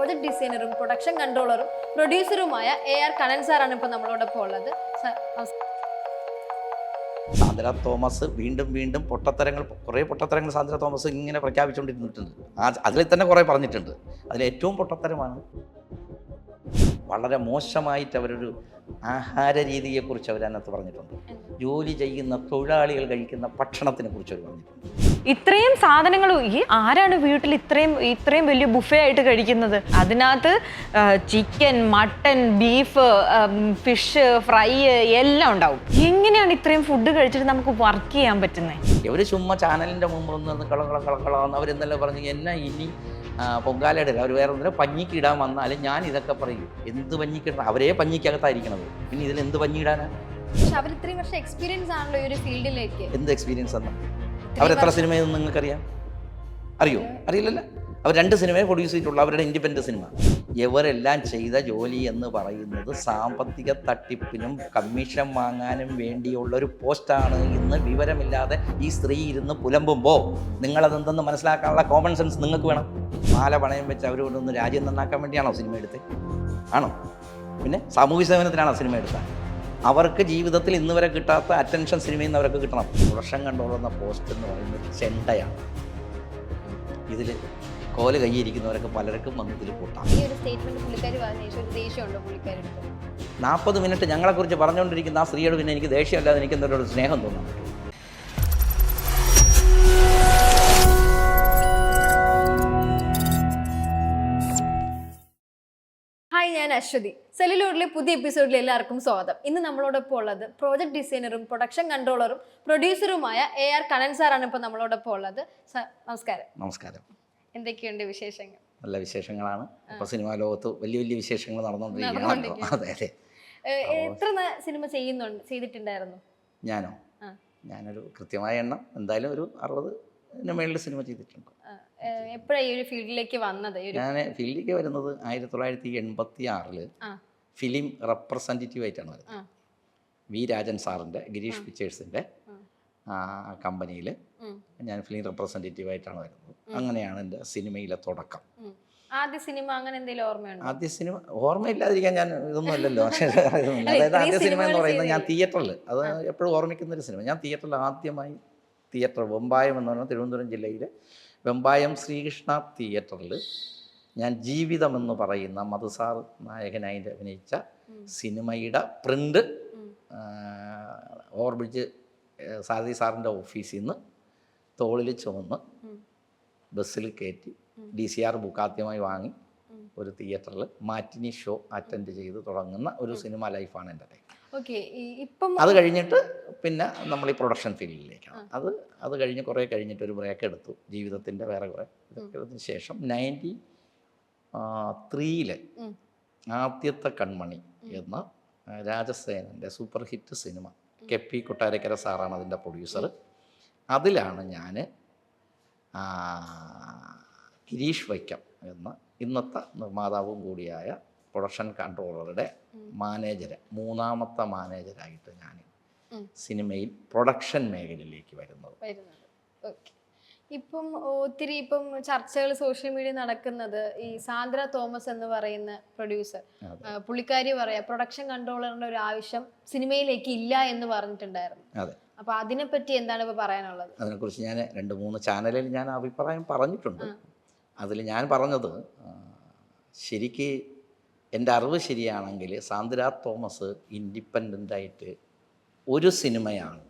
Project ഡിസൈനറും production കൺട്രോളറും പ്രൊഡ്യൂസറുമായ AR Kannan സാറാണ് ഇപ്പോൾ നമ്മളോടൊപ്പം ഉള്ളത്. സാന്ദ്ര തോമസ് വീണ്ടും വീണ്ടും കുറേ പൊട്ടത്തരങ്ങൾ സാന്ദ്ര തോമസ് ഇങ്ങനെ പ്രഖ്യാപിച്ചുകൊണ്ടിരുന്നിട്ടുണ്ട്. അതിൽ തന്നെ കുറേ പറഞ്ഞിട്ടുണ്ട്. അതിലേറ്റവും പൊട്ടത്തരമാണ് വളരെ മോശമായിട്ട് അവരൊരു ആഹാര രീതിയെക്കുറിച്ച് അവരതിനകത്ത് പറഞ്ഞിട്ടുണ്ട്. ജോലി ചെയ്യുന്ന തൊഴിലാളികൾ കഴിക്കുന്ന ഭക്ഷണത്തിനെ കുറിച്ച് അവർ പറഞ്ഞിട്ടുണ്ട്. ഇത്രയും സാധനങ്ങൾ ആരാണ് വീട്ടിൽ ഇത്രയും വലിയ ബുഫേ ആയിട്ട് കഴിക്കുന്നത്? അതിനകത്ത് chicken, mutton, beef, fish fry എല്ലാം ഉണ്ടാവും. എങ്ങനെയാണ് ഇത്രയും ഫുഡ് കഴിച്ചിട്ട് നമുക്ക് വർക്ക് ചെയ്യാൻ പറ്റുന്നത്? ഇവർ ചുമ്മാ ചാനലിൻ്റെ മുമ്പ് ഒന്ന് കളകളന്ന് അവരെന്തെല്ലാം പറഞ്ഞു എന്നാ ഇനി പൊങ്കാലയുടെ അവർ വേറെ ഒന്നിനും പഞ്ഞിക്ക് ഇടാൻ വന്നാലും ഞാൻ ഇതൊക്കെ പറയും. എന്ത് പഞ്ഞിക്കിടണം? അവരേ പഞ്ഞിക്കകത്തായിരിക്കണത്, പിന്നെ ഇതിൽ എന്ത് പഞ്ഞിടാനാ? അവർ ഇത്രയും വർഷം എക്സ്പീരിയൻസ് ആണല്ലോ ഈ ഒരു ഫീൽഡിലേക്ക്. എന്ത് എക്സ്പീരിയൻസ് എന്നാ? അവരെത്ര സിനിമയെന്ന് നിങ്ങൾക്കറിയാം? അറിയോ? അറിയില്ലല്ലോ. അവർ 2 സിനിമയെ പ്രൊഡ്യൂസ് ചെയ്തിട്ടുള്ളൂ, അവരുടെ ഇൻഡിപെൻഡൻറ്റ് സിനിമ. ഇവരെല്ലാം ചെയ്ത ജോലി എന്ന് പറയുന്നത് സാമ്പത്തിക തട്ടിപ്പിനും കമ്മീഷൻ വാങ്ങാനും വേണ്ടിയുള്ള ഒരു പോസ്റ്റാണ്. ഇന്ന് വിവരമില്ലാതെ ഈ സ്ത്രീ ഇരുന്ന് പുലമ്പുമ്പോൾ നിങ്ങളതെന്തെന്ന് മനസ്സിലാക്കാനുള്ള കോമൺ സെൻസ് നിങ്ങൾക്ക് വേണം. മാല പണയം വെച്ച് അവരോടൊന്ന് രാജ്യം നന്നാക്കാൻ വേണ്ടിയാണോ സിനിമ എടുത്തത്? ആണോ? പിന്നെ സാമൂഹ്യ സേവനത്തിനാണോ സിനിമ എടുത്തത്? അവർക്ക് ജീവിതത്തിൽ ഇന്ന് വരെ കിട്ടാത്ത അറ്റൻഷൻ സിനിമയിൽ നിന്ന് അവർക്ക് കിട്ടണം. പ്രൊഡക്ഷൻ കൺട്രോളുന്ന പോസ്റ്റ് എന്ന് പറയുന്നത് ചെണ്ടയാണ്. ഇതിൽ കോല് കൈയിരിക്കുന്നവരൊക്കെ പലർക്കും വന്ന് ഇതിൽ കൂട്ടാം. 40 മിനിറ്റ് ഞങ്ങളെക്കുറിച്ച് പറഞ്ഞുകൊണ്ടിരിക്കുന്ന ആ സ്ത്രീയോട് പിന്നെ എനിക്ക് ദേഷ്യമല്ലാതെ എനിക്ക് എന്തൊരു സ്നേഹം തോന്നാൻ പറ്റും. ഹായ്, ഞാൻ അശ്വതി. സെല്ലുലോഡിലെ പുതിയ എപ്പിസോഡിൽ എല്ലാവർക്കും സ്വാഗതം. ഇന്ന് നമ്മളോടൊപ്പം ഉള്ളത് പ്രോജക്ട് ഡിസൈനറും പ്രൊഡക്ഷൻ കൺട്രോളറും പ്രൊഡ്യൂസറുമായ AR കണ്ണൻ സാറാണ് ഇപ്പോൾ നമ്മളോടൊപ്പം ഉള്ളത്. സാർ നമസ്കാരം. നമസ്കാരം. എന്തൊക്കെയുണ്ട് വിശേഷങ്ങൾ? നല്ല വിശേഷങ്ങളാണ്. ഇപ്പോൾ സിനിമാ ലോകത്ത് വലിയ വലിയ വിശേഷങ്ങൾ നടന്നുകൊണ്ടിരിക്കുകയാണല്ലോ. അതെ അതെ. എത്ര സിനിമ ചെയ്തിട്ടുണ്ടായിരുന്നു? ഞാനൊരു കൃത്യമായ എണ്ണം എന്തായാലും ഒരു 60 മേളിൽ സിനിമ ചെയ്തിട്ടുണ്ട്. എപ്പോഴാണ് ഈ ഒരു ഫീൽഡിലേക്ക് വന്നത്? ഞാൻ ഫീൽഡിലേക്ക് വരുന്നത് 1986 ഫിലിം റെപ്രസെൻറ്റേറ്റീവ് ആയിട്ടാണ് വരുന്നത്. വി രാജൻ സാറിൻ്റെ ഗിരീഷ് പിക്ചേഴ്സിൻ്റെ കമ്പനിയിൽ ഞാൻ ഫിലിം റെപ്രസെൻറ്റേറ്റീവ് ആയിട്ടാണ് വരുന്നത്. അങ്ങനെയാണ് എൻ്റെ സിനിമയിലെ തുടക്കം. ആദ്യ സിനിമ അങ്ങനെ എന്തെങ്കിലും ഓർമ്മയുണ്ടോ? ആദ്യ സിനിമ ഓർമ്മയില്ലാതിരിക്കാൻ ഞാൻ ഇതൊന്നും അല്ലല്ലോ. അതായത് ആദ്യ സിനിമ എന്ന് പറയുന്നത് ഞാൻ തിയേറ്ററിൽ, അത് എപ്പോഴും ഓർമ്മിക്കുന്നൊരു സിനിമ. ഞാൻ തിയേറ്ററിൽ ആദ്യമായി വെമ്പായം എന്ന് പറഞ്ഞാൽ തിരുവനന്തപുരം ജില്ലയിലെ വെമ്പായം ശ്രീകൃഷ്ണ തിയേറ്ററിൽ ഞാൻ ജീവിതം എന്ന് പറയുന്ന മധുസാർ നായകനായിട്ട് അഭിനയിച്ച സിനിമയുടെ പ്രിൻ്റ് ഓവർബ്രിഡ്ജ് സാരഥി സാറിൻ്റെ ഓഫീസിൽ നിന്ന് തോളിൽ ചുമന്ന് ബസ്സിൽ കയറ്റി DCR ബുക്ക് ആദ്യമായി വാങ്ങി ഒരു തിയേറ്ററിൽ മാറ്റിനി ഷോ അറ്റൻഡ് ചെയ്ത് തുടങ്ങുന്ന ഒരു സിനിമ ലൈഫാണ് എൻ്റെ ലൈഫ്. അത് കഴിഞ്ഞിട്ട് പിന്നെ നമ്മൾ ഈ പ്രൊഡക്ഷൻ ഫീൽഡിലേക്കാണ്. അത് കഴിഞ്ഞ് കുറേ കഴിഞ്ഞിട്ട് ഒരു ബ്രേക്ക് എടുത്തു ജീവിതത്തിൻ്റെ വേറെ കുറേ ഇതൊക്കെ ശേഷം 93 ആദ്യത്തെ കൺമണി എന്ന രാജസേനൻ്റെ സൂപ്പർ ഹിറ്റ് സിനിമ, KP കൊട്ടാരക്കര സാറാണ് അതിൻ്റെ പ്രൊഡ്യൂസർ. അതിലാണ് ഞാൻ ഗിരീഷ് വൈക്കം എന്ന ഇന്നത്തെ നിർമ്മാതാവും കൂടിയായ പ്രൊഡക്ഷൻ കൺട്രോളറുടെ മൂന്നാമത്തെ മാനേജരായിട്ട് ഞാൻ സിനിമയിൽ പ്രൊഡക്ഷൻ മേഖലയിലേക്ക് വരുന്നത്. ഒത്തിരി ചർച്ചകൾ സോഷ്യൽ മീഡിയ നടക്കുന്നത് ഈ സാന്ദ്ര തോമസ് എന്ന് പറയുന്ന പ്രൊഡ്യൂസർ, പുള്ളിക്കാരി പറയാ പ്രൊഡക്ഷൻ കൺട്രോളറിന്റെ ഒരു ആവശ്യം സിനിമയിലേക്ക് ഇല്ല എന്ന് പറഞ്ഞിട്ടുണ്ടായിരുന്നു. അതെ. അപ്പൊ അതിനെപ്പറ്റി എന്താണ് ഇപ്പൊ പറയാനുള്ളത്? അതിനെക്കുറിച്ച് ഞാൻ 2-3 ചാനലിൽ ഞാൻ അഭിപ്രായം പറഞ്ഞിട്ടുണ്ട്. അതിൽ ഞാൻ പറഞ്ഞത്, ശരിക്ക് എൻ്റെ അറിവ് ശരിയാണെങ്കിൽ സാന്ദ്ര തോമസ് ഇൻഡിപെൻഡൻ്റായിട്ട് ഒരു സിനിമയാണ്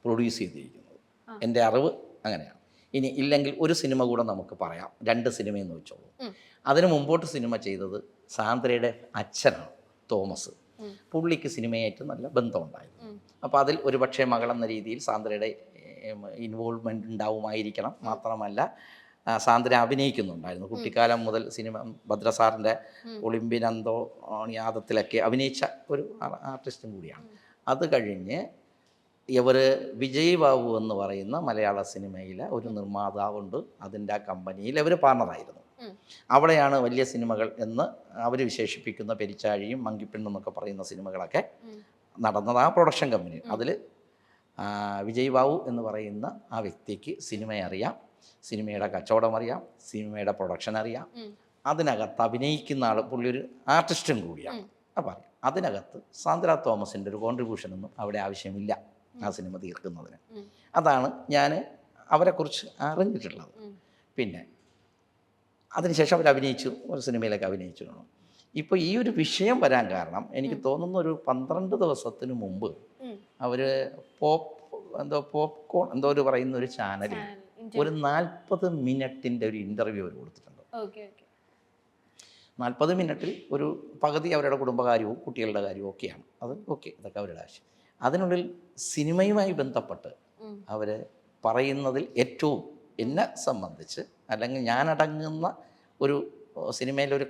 പ്രൊഡ്യൂസ് ചെയ്തിരിക്കുന്നത്. എൻ്റെ അറിവ് അങ്ങനെയാണ്. ഇനി ഇല്ലെങ്കിൽ ഒരു സിനിമ കൂടെ നമുക്ക് പറയാം, 2 സിനിമയെന്ന് വെച്ചോളൂ. അതിന് മുമ്പോട്ട് സിനിമ ചെയ്തത് സാന്ദ്രയുടെ അച്ഛനാണ് തോമസ്. പുള്ളിക്ക് സിനിമയായിട്ട് നല്ല ബന്ധമുണ്ടായിരുന്നു. അപ്പോൾ അതിൽ ഒരുപക്ഷെ മകളെന്ന രീതിയിൽ സാന്ദ്രയുടെ ഇൻവോൾവ്മെൻറ്റ് ഉണ്ടാവുമായിരിക്കണം. മാത്രമല്ല സാന്ദ്ര അഭിനയിക്കുന്നുണ്ടായിരുന്നു കുട്ടിക്കാലം മുതൽ. സിനിമ ഭദ്രസാറിൻ്റെ ഒളിമ്പ്യൻ അന്തോണിയാദത്തിലൊക്കെ അഭിനയിച്ച ഒരു ആർട്ടിസ്റ്റും കൂടിയാണ്. അത് കഴിഞ്ഞ് ഇവർ വിജയ് ബാബു എന്ന് പറയുന്ന മലയാള സിനിമയിലെ ഒരു നിർമ്മാതാവുണ്ട്, അതിൻ്റെ കമ്പനിയിൽ ഇവർ പാർട്ണറായിരുന്നു. അവിടെയാണ് വലിയ സിനിമകൾ എന്ന് അവർ വിശേഷിപ്പിക്കുന്ന പെരിച്ചാഴിയും മങ്കിപ്പെണ്ണും പറയുന്ന സിനിമകളൊക്കെ നടന്നത് ആ പ്രൊഡക്ഷൻ കമ്പനി. അതിൽ വിജയ് ബാബു എന്ന് പറയുന്ന ആ വ്യക്തിക്ക് സിനിമയെ അറിയാം, സിനിമയുടെ കച്ചവടം അറിയാം, സിനിമയുടെ പ്രൊഡക്ഷൻ അറിയാം. അതിനകത്ത് അഭിനയിക്കുന്ന ആൾ പുള്ളി ഒരു ആർട്ടിസ്റ്റും കൂടിയാണ്. അപ്പം അതിനകത്ത് സാന്ദ്ര തോമസിൻ്റെ ഒരു കോൺട്രിബ്യൂഷനൊന്നും അവിടെ ആവശ്യമില്ല ആ സിനിമ തീർക്കുന്നതിന്. അതാണ് ഞാൻ അവരെക്കുറിച്ച് അറിഞ്ഞിട്ടുള്ളത്. പിന്നെ അതിനുശേഷം അവർ അഭിനയിച്ചു, ഒരു സിനിമയിലൊക്കെ അഭിനയിച്ചു. ഇപ്പോൾ ഈ ഒരു വിഷയം വരാൻ കാരണം എനിക്ക് തോന്നുന്നു ഒരു 12 ദിവസത്തിന് മുമ്പ് അവർ പോപ്കോൺ എന്തോ ഒരു പറയുന്ന ഒരു ചാനലിൽ ഒരു 40 മിനിറ്റിൻ്റെ ഒരു ഇൻ്റർവ്യൂ അവർ കൊടുത്തിട്ടുണ്ട്. 40 മിനിറ്റിൽ ഒരു പകുതി അവരുടെ കുടുംബകാര്യവും കുട്ടികളുടെ കാര്യവും ഒക്കെയാണ്. അത് ഓക്കെ, ഇതൊക്കെ അവരുടെ ആവശ്യം. അതിനുള്ളിൽ സിനിമയുമായി ബന്ധപ്പെട്ട് അവർ പറയുന്നതിൽ ഏറ്റവും എന്നെ സംബന്ധിച്ച്, അല്ലെങ്കിൽ ഞാനടങ്ങുന്ന ഒരു സിനിമയിലൊരു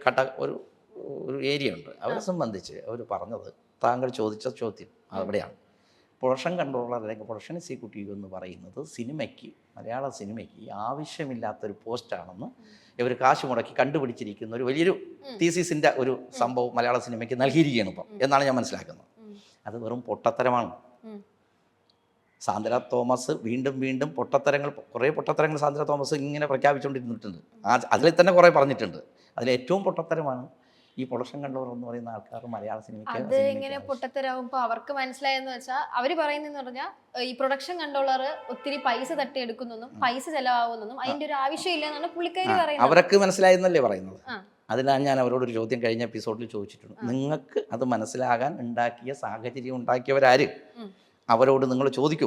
ഒരു ഏരിയ ഉണ്ട്, അവരെ സംബന്ധിച്ച് അവർ പറഞ്ഞത് താങ്കൾ ചോദിച്ച ചോദ്യം അവിടെയാണ്. പ്രൊഡക്ഷൻ കൺട്രോളർ അല്ലെങ്കിൽ പ്രൊഡക്ഷൻ എക്സിക്യൂട്ടീവ് എന്ന് പറയുന്നത് സിനിമയ്ക്ക്, മലയാള സിനിമയ്ക്ക് ആവശ്യമില്ലാത്തൊരു പോസ്റ്റാണെന്ന് ഇവർ കാശ് മുടക്കി കണ്ടുപിടിച്ചിരിക്കുന്ന ഒരു വലിയൊരു തീസിസിൻ്റെ ഒരു സംഭവം മലയാള സിനിമയ്ക്ക് നൽകിയിരിക്കുകയാണ് ഇപ്പം എന്നാണ് ഞാൻ മനസ്സിലാക്കുന്നത്. അത് വെറും പൊട്ടത്തരമാണ്. സാന്ദ്ര തോമസ് വീണ്ടും കുറേ പൊട്ടത്തരങ്ങൾ സാന്ദ്ര തോമസ് ഇങ്ങനെ പ്രഖ്യാപിച്ചുകൊണ്ടിരുന്നിട്ടുണ്ട്. അതിൽ തന്നെ കുറേ പറഞ്ഞിട്ടുണ്ട്. അതിലേറ്റവും പൊട്ടത്തരമാണ് ഈ പ്രൊഡക്ഷൻ കൺട്രോളർ എന്ന് പറയുന്ന ആൾക്കാർ മലയാള സിനിമയ്ക്ക്. അത് ഇങ്ങനെ പൊട്ടത്തരാകുമ്പോൾ അവർക്ക് മനസ്സിലായെന്ന് വെച്ചാൽ അവർ പറയുന്നതെന്ന് പറഞ്ഞാൽ ഈ പ്രൊഡക്ഷൻ കൺട്രോളർ ഒത്തിരി പൈസ തട്ടിയെടുക്കുന്നെന്നും പൈസ ചെലവാകുന്നെന്നും അതിന്റെ ഒരു ആവശ്യമില്ല എന്നാണ് പുള്ളിക്കാരി പറയുന്നത്. അവർക്ക് മനസ്സിലായെന്നല്ലേ പറയുന്നത്. അതിനാണ് ഞാൻ അവരോടൊരു ചോദ്യം കഴിഞ്ഞ എപ്പിസോഡിൽ ചോദിച്ചിട്ടുണ്ട്. നിങ്ങൾക്ക് അത് മനസ്സിലാകാൻ ഉണ്ടാക്കിയ സാഹചര്യം ഉണ്ടാക്കിയവരാര്? അവരോട് നിങ്ങൾ ചോദിക്കൂ,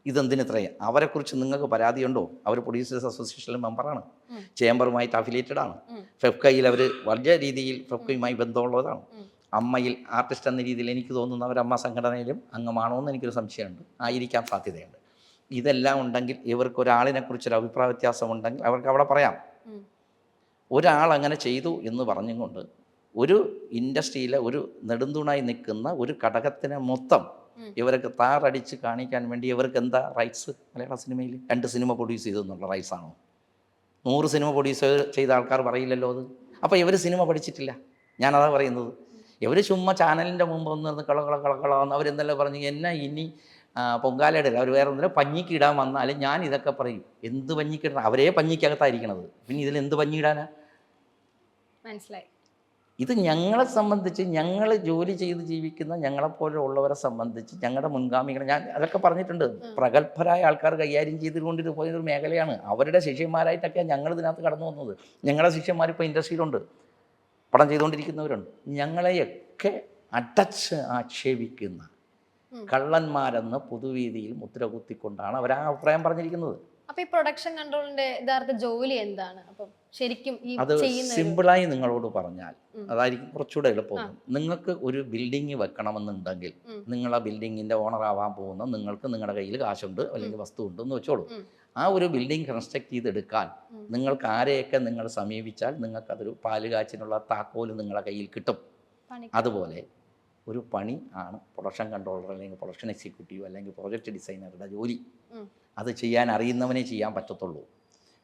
ഇതെന്തിന് ഇത്രയും? അവരെക്കുറിച്ച് നിങ്ങൾക്ക് പരാതിയുണ്ടോ? അവർ പ്രൊഡ്യൂസേഴ്സ് അസോസിയേഷനിലെ മെമ്പറാണ്, ചേംബറുമായിട്ട് അഫിലിയേറ്റഡ് ആണ്, ഫെഫ്കയിൽ അവർ വലിയ രീതിയിൽ ഫെഫ്കയുമായി ബന്ധമുള്ളതാണ്. അമ്മയിൽ ആർട്ടിസ്റ്റ് എന്ന രീതിയിൽ എനിക്ക് തോന്നുന്നു അവരമ്മ സംഘടനയിലും അംഗമാണോ എന്ന് എനിക്കൊരു സംശയമുണ്ട്, ആയിരിക്കാൻ സാധ്യതയുണ്ട്. ഇതെല്ലാം ഉണ്ടെങ്കിൽ ഇവർക്ക് ഒരാളിനെക്കുറിച്ചൊരു അഭിപ്രായ വ്യത്യാസം ഉണ്ടെങ്കിൽ അവർക്ക് അവിടെ പറയാം. ഒരാൾ അങ്ങനെ ചെയ്തു എന്ന് പറഞ്ഞുകൊണ്ട് ഒരു ഇൻഡസ്ട്രിയിലെ ഒരു നെടുന്തൂണായി നിൽക്കുന്ന ഒരു ഘടകത്തിനെ മൊത്തം ഇവർക്ക് താറടിച്ച് കാണിക്കാൻ വേണ്ടി ഇവർക്ക് എന്താ റൈറ്റ്സ്? മലയാള സിനിമയിൽ 2 സിനിമ പ്രൊഡ്യൂസ് ചെയ്തെന്നുള്ള റൈറ്റ്സാണോ? 100 സിനിമ പ്രൊഡ്യൂസ് ചെയ്ത ആൾക്കാർ പറയില്ലല്ലോ അത്. അപ്പോൾ ഇവർ സിനിമ പഠിച്ചിട്ടില്ല, ഞാനതാ പറയുന്നത്. ഇവർ ചുമ്മാ ചാനലിൻ്റെ മുമ്പ് ഒന്ന് കളകളന്ന് അവരെന്തെല്ലാം പറഞ്ഞു എന്നെ ഇനി പൊങ്കാലയുടെ അവർ വേറെ ഒന്നില്ല പഞ്ഞിക്ക് ഇടാൻ വന്നാലും ഞാൻ ഇതൊക്കെ പറയും. എന്ത് പഞ്ഞിക്കിടണം? അവരേ പഞ്ഞിക്കകത്തായിരിക്കണത്, പിന്നെ ഇതിൽ എന്ത് പഞ്ഞിയിടാനാ? മനസ്സിലായി. ഇത് ഞങ്ങളെ സംബന്ധിച്ച്, ഞങ്ങൾ ജോലി ചെയ്ത് ജീവിക്കുന്ന ഞങ്ങളെപ്പോലെ ഉള്ളവരെ സംബന്ധിച്ച്, ഞങ്ങളുടെ മുൻഗാമികൾ, ഞാൻ അതൊക്കെ പറഞ്ഞിട്ടുണ്ട്, പ്രഗത്ഭരായ ആൾക്കാർ കൈകാര്യം ചെയ്തുകൊണ്ട് പോയൊരു മേഖലയാണ്. അവരുടെ ശിഷ്യന്മാരായിട്ടൊക്കെയാണ് ഞങ്ങൾ ഇതിനകത്ത് കടന്നു വന്നത്. ഞങ്ങളുടെ ശിഷ്യന്മാർ ഇപ്പോൾ ഇൻഡസ്ട്രിയിലുണ്ട്, പടം ചെയ്തുകൊണ്ടിരിക്കുന്നവരുണ്ട്. ഞങ്ങളെയൊക്കെ അടച്ച് ആക്ഷേപിക്കുന്ന കള്ളന്മാരെന്ന് പൊതുവേദിയിൽ മുദ്ര കുത്തിക്കൊണ്ടാണ് അവർ ആ അഭിപ്രായം പറഞ്ഞിരിക്കുന്നത്. അപ്പൊ ഈ പ്രൊഡക്ഷൻ കൺട്രോളിന്റെ യഥാർത്ഥ ജോലി എന്താണ്? അപ്പം ശരിക്കും അത് സിമ്പിളായി നിങ്ങളോട് പറഞ്ഞാൽ അതായിരിക്കും കുറച്ചുകൂടെ എളുപ്പം. നിങ്ങൾക്ക് ഒരു ബിൽഡിങ് വെക്കണമെന്നുണ്ടെങ്കിൽ നിങ്ങൾ ആ ബിൽഡിങ്ങിന്റെ ഓണർ ആവാൻ പോകുന്ന നിങ്ങൾക്ക് നിങ്ങളുടെ കയ്യിൽ കാശുണ്ട് അല്ലെങ്കിൽ വസ്തു ഉണ്ട് എന്ന് വെച്ചോളൂ. ആ ഒരു ബിൽഡിംഗ് കൺസ്ട്രക്ട് ചെയ്തെടുക്കാൻ നിങ്ങൾക്ക് ആരെയൊക്കെ നിങ്ങൾ സമീപിച്ചാൽ നിങ്ങൾക്കതൊരു പാലുകാച്ചിനുള്ള താക്കോല് നിങ്ങളുടെ കയ്യിൽ കിട്ടും. അതുപോലെ ഒരു പണി ആണ് പ്രൊഡക്ഷൻ കൺട്രോളർ അല്ലെങ്കിൽ പ്രൊഡക്ഷൻ എക്സിക്യൂട്ടീവ് അല്ലെങ്കിൽ പ്രോജക്റ്റ് ഡിസൈനറുടെ ജോലി. അത് ചെയ്യാൻ അറിയുന്നവനെ ചെയ്യാൻ പറ്റത്തുള്ളൂ.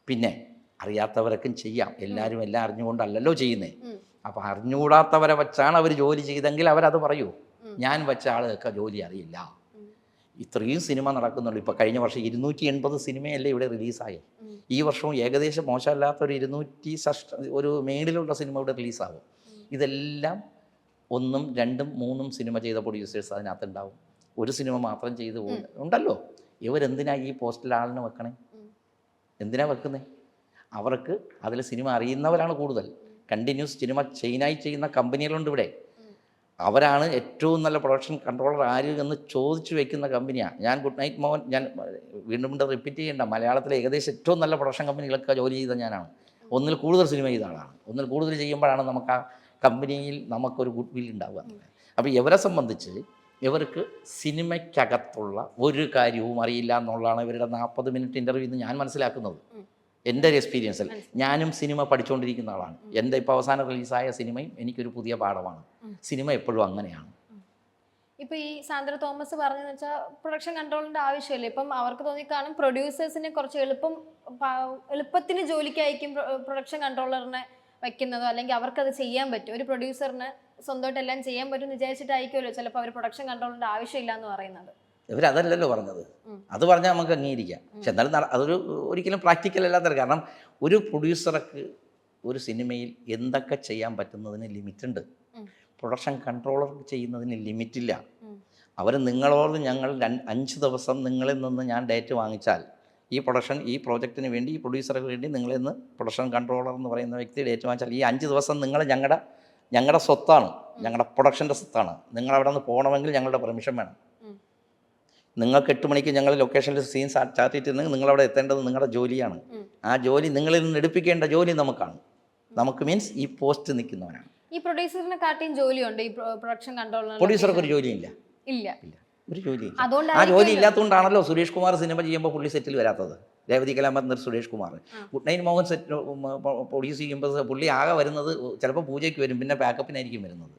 പിന്നെ അറിയാത്തവരൊക്കെ ചെയ്യാം. എല്ലാവരും എല്ലാം അറിഞ്ഞുകൊണ്ടല്ലല്ലോ ചെയ്യുന്നത്. അപ്പോൾ അറിഞ്ഞുകൂടാത്തവരെ വെച്ചാണ് അവർ ജോലി ചെയ്തെങ്കിൽ അവരത് പറയൂ. ഞാൻ വെച്ച ആളൊക്കെ ജോലി അറിയില്ല. ഇത്രയും സിനിമ നടക്കുന്നുള്ളൂ. ഇപ്പോൾ കഴിഞ്ഞ വർഷം 280 സിനിമയല്ലേ ഇവിടെ റിലീസായി. ഈ വർഷവും ഏകദേശം മോശമല്ലാത്തൊരു 260 ഒരു മേളിലുള്ള സിനിമ ഇവിടെ റിലീസാകും. ഇതെല്ലാം 1, 2, 3 സിനിമ ചെയ്ത പ്രൊഡ്യൂസേഴ്സ് അതിനകത്തുണ്ടാവും. ഒരു സിനിമ മാത്രം ചെയ്ത് ഉണ്ടല്ലോ. ഇവരെന്തിനാ ഈ പോസ്റ്റിൽ ആളിനെ വെക്കണേ? എന്തിനാ വെക്കുന്നത്? അവർക്ക് അതിൽ സിനിമ അറിയുന്നവരാണ് കൂടുതൽ. കണ്ടിന്യൂസ് സിനിമ ചെയിനായി ചെയ്യുന്ന കമ്പനികളുണ്ട് ഇവിടെ. അവരാണ് ഏറ്റവും നല്ല പ്രൊഡക്ഷൻ കൺട്രോളർ ആര് എന്ന് ചോദിച്ചു വെക്കുന്ന കമ്പനിയാണ്. ഞാൻ ഗുഡ് നൈറ്റ് മോഹൻ, ഞാൻ വീണ്ടും റിപ്പീറ്റ് ചെയ്യേണ്ട, മലയാളത്തിലെ ഏകദേശം ഏറ്റവും നല്ല പ്രൊഡക്ഷൻ കമ്പനികളൊക്കെ ജോലി ചെയ്ത ഞാനാണ്. ഒന്നിൽ കൂടുതൽ സിനിമ ചെയ്ത ആളാണ്. ഒന്നിൽ കൂടുതൽ ചെയ്യുമ്പോഴാണ് നമുക്ക് ആ കമ്പനിയിൽ നമുക്കൊരു ഗുഡ് വിൽ ഉണ്ടാവുക. അപ്പോൾ ഇവരെ സംബന്ധിച്ച് ഇവർക്ക് സിനിമയ്ക്കകത്തുള്ള ഒരു കാര്യവും അറിയില്ല എന്നുള്ളതാണ് ഇവരുടെ 40 മിനിറ്റ് ഇൻ്റർവ്യൂ എന്ന് ഞാൻ മനസ്സിലാക്കുന്നത്. എൻ്റെ ഒരു എക്സ്പീരിയൻസിൽ ഞാനും സിനിമ പഠിച്ചുകൊണ്ടിരിക്കുന്ന ആളാണ്. എൻ്റെ ഇപ്പോൾ അവസാനം റിലീസായ സിനിമയും എനിക്കൊരു പുതിയ പാഠമാണ്. സിനിമ എപ്പോഴും അങ്ങനെയാണ്. ഇപ്പോൾ ഈ സാന്ദ്ര തോമസ് പറഞ്ഞതെന്ന് വെച്ചാൽ പ്രൊഡക്ഷൻ കൺട്രോളിൻ്റെ ആവശ്യമില്ല. ഇപ്പം അവർക്ക് തോന്നിക്കാണും പ്രൊഡ്യൂസേഴ്സിനെ കുറച്ച് എളുപ്പത്തിന് ജോലിക്ക് അയക്കും പ്രൊഡക്ഷൻ കൺട്രോളറിനെ വയ്ക്കുന്നതോ, അല്ലെങ്കിൽ അവർക്കത് ചെയ്യാൻ പറ്റും. ഒരു പ്രൊഡ്യൂസറിന് സ്വന്തമായിട്ട് എല്ലാം ചെയ്യാൻ പറ്റും എന്ന് വിചാരിച്ചിട്ടായിരിക്കുമല്ലോ ചിലപ്പോൾ അവർ പ്രൊഡക്ഷൻ കൺട്രോളിൻ്റെ ആവശ്യമില്ല എന്ന് പറയുന്നത്. ഇവരതല്ലല്ലോ പറഞ്ഞത്. അത് പറഞ്ഞാൽ നമുക്ക് അംഗീകരിക്കാം. പക്ഷെ എന്നാലും അതൊരു ഒരിക്കലും പ്രാക്ടിക്കൽ അല്ലാത്ത. കാരണം ഒരു പ്രൊഡ്യൂസർക്ക് ഒരു സിനിമയിൽ എന്തൊക്കെ ചെയ്യാൻ പറ്റുന്നതിന് ലിമിറ്റുണ്ട്. പ്രൊഡക്ഷൻ കൺട്രോളർ ചെയ്യുന്നതിന് ലിമിറ്റില്ല. അവർ നിങ്ങളോട് ഞങ്ങൾ 5 ദിവസം നിങ്ങളിൽ നിന്ന് ഞാൻ ഡേറ്റ് വാങ്ങിച്ചാൽ ഈ പ്രോജക്റ്റിന് വേണ്ടി ഈ പ്രൊഡ്യൂസർക്ക് വേണ്ടി നിങ്ങളിൽ നിന്ന് പ്രൊഡക്ഷൻ കൺട്രോളർ എന്ന് പറയുന്ന വ്യക്തി ഡേറ്റ് വാങ്ങിച്ചാൽ ഈ 5 ദിവസം നിങ്ങൾ ഞങ്ങളുടെ സ്വത്താണ്, ഞങ്ങളുടെ പ്രൊഡക്ഷൻ്റെ സ്വത്താണ്. നിങ്ങളവിടെ നിന്ന് പോകണമെങ്കിൽ ഞങ്ങളുടെ പെർമിഷൻ വേണം. നിങ്ങൾക്ക് 8 മണിക്ക് ഞങ്ങൾ ലൊക്കേഷനിൽ സീൻ സ്റ്റാർട്ട് ചെയ്തിട്ടുണ്ടെങ്കിൽ നിങ്ങളവിടെ എത്തേണ്ടത് നിങ്ങളുടെ ജോലിയാണ്. ആ ജോലി നിങ്ങളിൽ നിന്ന് എടുപ്പിക്കേണ്ട ജോലി നമുക്കാണ്. നമുക്ക് മീൻസ് ഈ പോസ്റ്റ് നിൽക്കുന്നവനാണ്. ഈ പ്രൊഡ്യൂസറിനെ കാട്ടിയും ജോലിയുണ്ട് ഈ പ്രൊഡക്ഷൻ കൺട്രോളർ. പ്രൊഡ്യൂസർക്ക് ഒരു ജോലിയില്ല, ഇല്ല, ഒരു ജോലിയില്ല. ആ ജോലി ഇല്ലാത്തതുകൊണ്ടാണല്ലോ സുരേഷ് കുമാർ സിനിമ ചെയ്യുമ്പോൾ പുള്ളി സെറ്റിൽ വരാത്തത്. Revathi Kalamandir, Suresh Kumar. Good Knight Mohan set produce ചെയ്യുമ്പോൾ പുള്ളി ആകെ വരുന്നത് ചിലപ്പോൾ പൂജയ്ക്ക് വരും, പിന്നെ ബാക്കപ്പിനായിരിക്കും വരുന്നത്.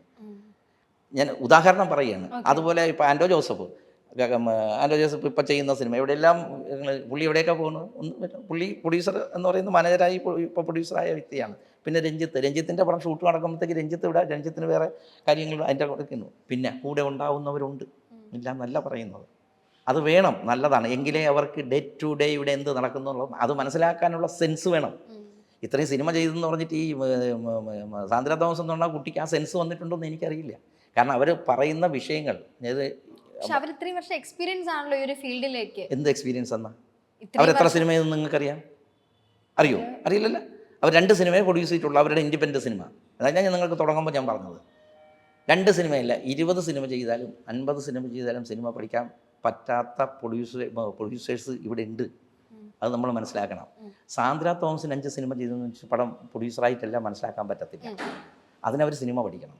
ഞാൻ ഉദാഹരണം പറയുകയാണ്. അതുപോലെ ഇപ്പോൾ ആൻഡോ ജോസഫ് ഇപ്പം ചെയ്യുന്ന സിനിമ എവിടെയെല്ലാം പുള്ളി എവിടെയൊക്കെ പോകുന്നു, പുള്ളി പ്രൊഡ്യൂസർ എന്ന് പറയുന്നത് മാനേജറായി ഇപ്പോൾ പ്രൊഡ്യൂസറായ വ്യക്തിയാണ്. പിന്നെ രഞ്ജിത്തിൻ്റെ പടം ഷൂട്ട് നടക്കുമ്പോഴത്തേക്ക് രഞ്ജിത്തിന് വേറെ കാര്യങ്ങൾ അതിൻ്റെ കൊടുക്കുന്നു. പിന്നെ കൂടെ ഉണ്ടാവുന്നവരുണ്ട്, ഇല്ല എന്നല്ല പറയുന്നത്. അത് വേണം, നല്ലതാണ്. എങ്കിലേ അവർക്ക് ഡേ ടു ഡേ ഇവിടെ എന്ത് നടക്കുന്നുള്ളൂ അത് മനസ്സിലാക്കാനുള്ള സെൻസ് വേണം. ഇത്രയും സിനിമ ചെയ്തെന്ന് പറഞ്ഞിട്ട് ഈ സാന്ദ്ര തോമസ് എന്ന് പറഞ്ഞാൽ കുട്ടിക്ക് ആ സെൻസ് വന്നിട്ടുണ്ടോ എന്ന് എനിക്കറിയില്ല. കാരണം അവർ പറയുന്ന വിഷയങ്ങൾ അവർ ഇത്രയും വർഷം എക്സ്പീരിയൻസ് ആണല്ലോ ഈ ഒരു ഫീൽഡിലേക്ക്. എന്ത് എക്സ്പീരിയൻസ് എന്നാ? അവരെത്ര സിനിമയെന്ന് നിങ്ങൾക്കറിയാം? അറിയോ? അറിയില്ലല്ലോ. അവർ 2 സിനിമയെ പ്രൊഡ്യൂസ് ചെയ്തിട്ടുള്ളൂ, അവരുടെ ഇൻഡിപെൻഡൻറ്റ് സിനിമ. അതാണ് ഞാൻ നിങ്ങൾക്ക് തുടങ്ങുമ്പോൾ ഞാൻ പറഞ്ഞത്. 2 സിനിമയല്ല, 20 സിനിമ ചെയ്താലും 50 സിനിമ ചെയ്താലും സിനിമ പഠിക്കാൻ പറ്റാത്ത പ്രൊഡ്യൂസേഴ്സ് ഇവിടെ ഉണ്ട്. അത് നമ്മൾ മനസ്സിലാക്കണം. സാന്ദ്ര തോമസിന് 5 സിനിമ ചെയ്തെന്ന് വെച്ചാൽ പടം പ്രൊഡ്യൂസറായിട്ടല്ല മനസ്സിലാക്കാൻ പറ്റത്തില്ല. അതിനവർ സിനിമ പഠിക്കണം.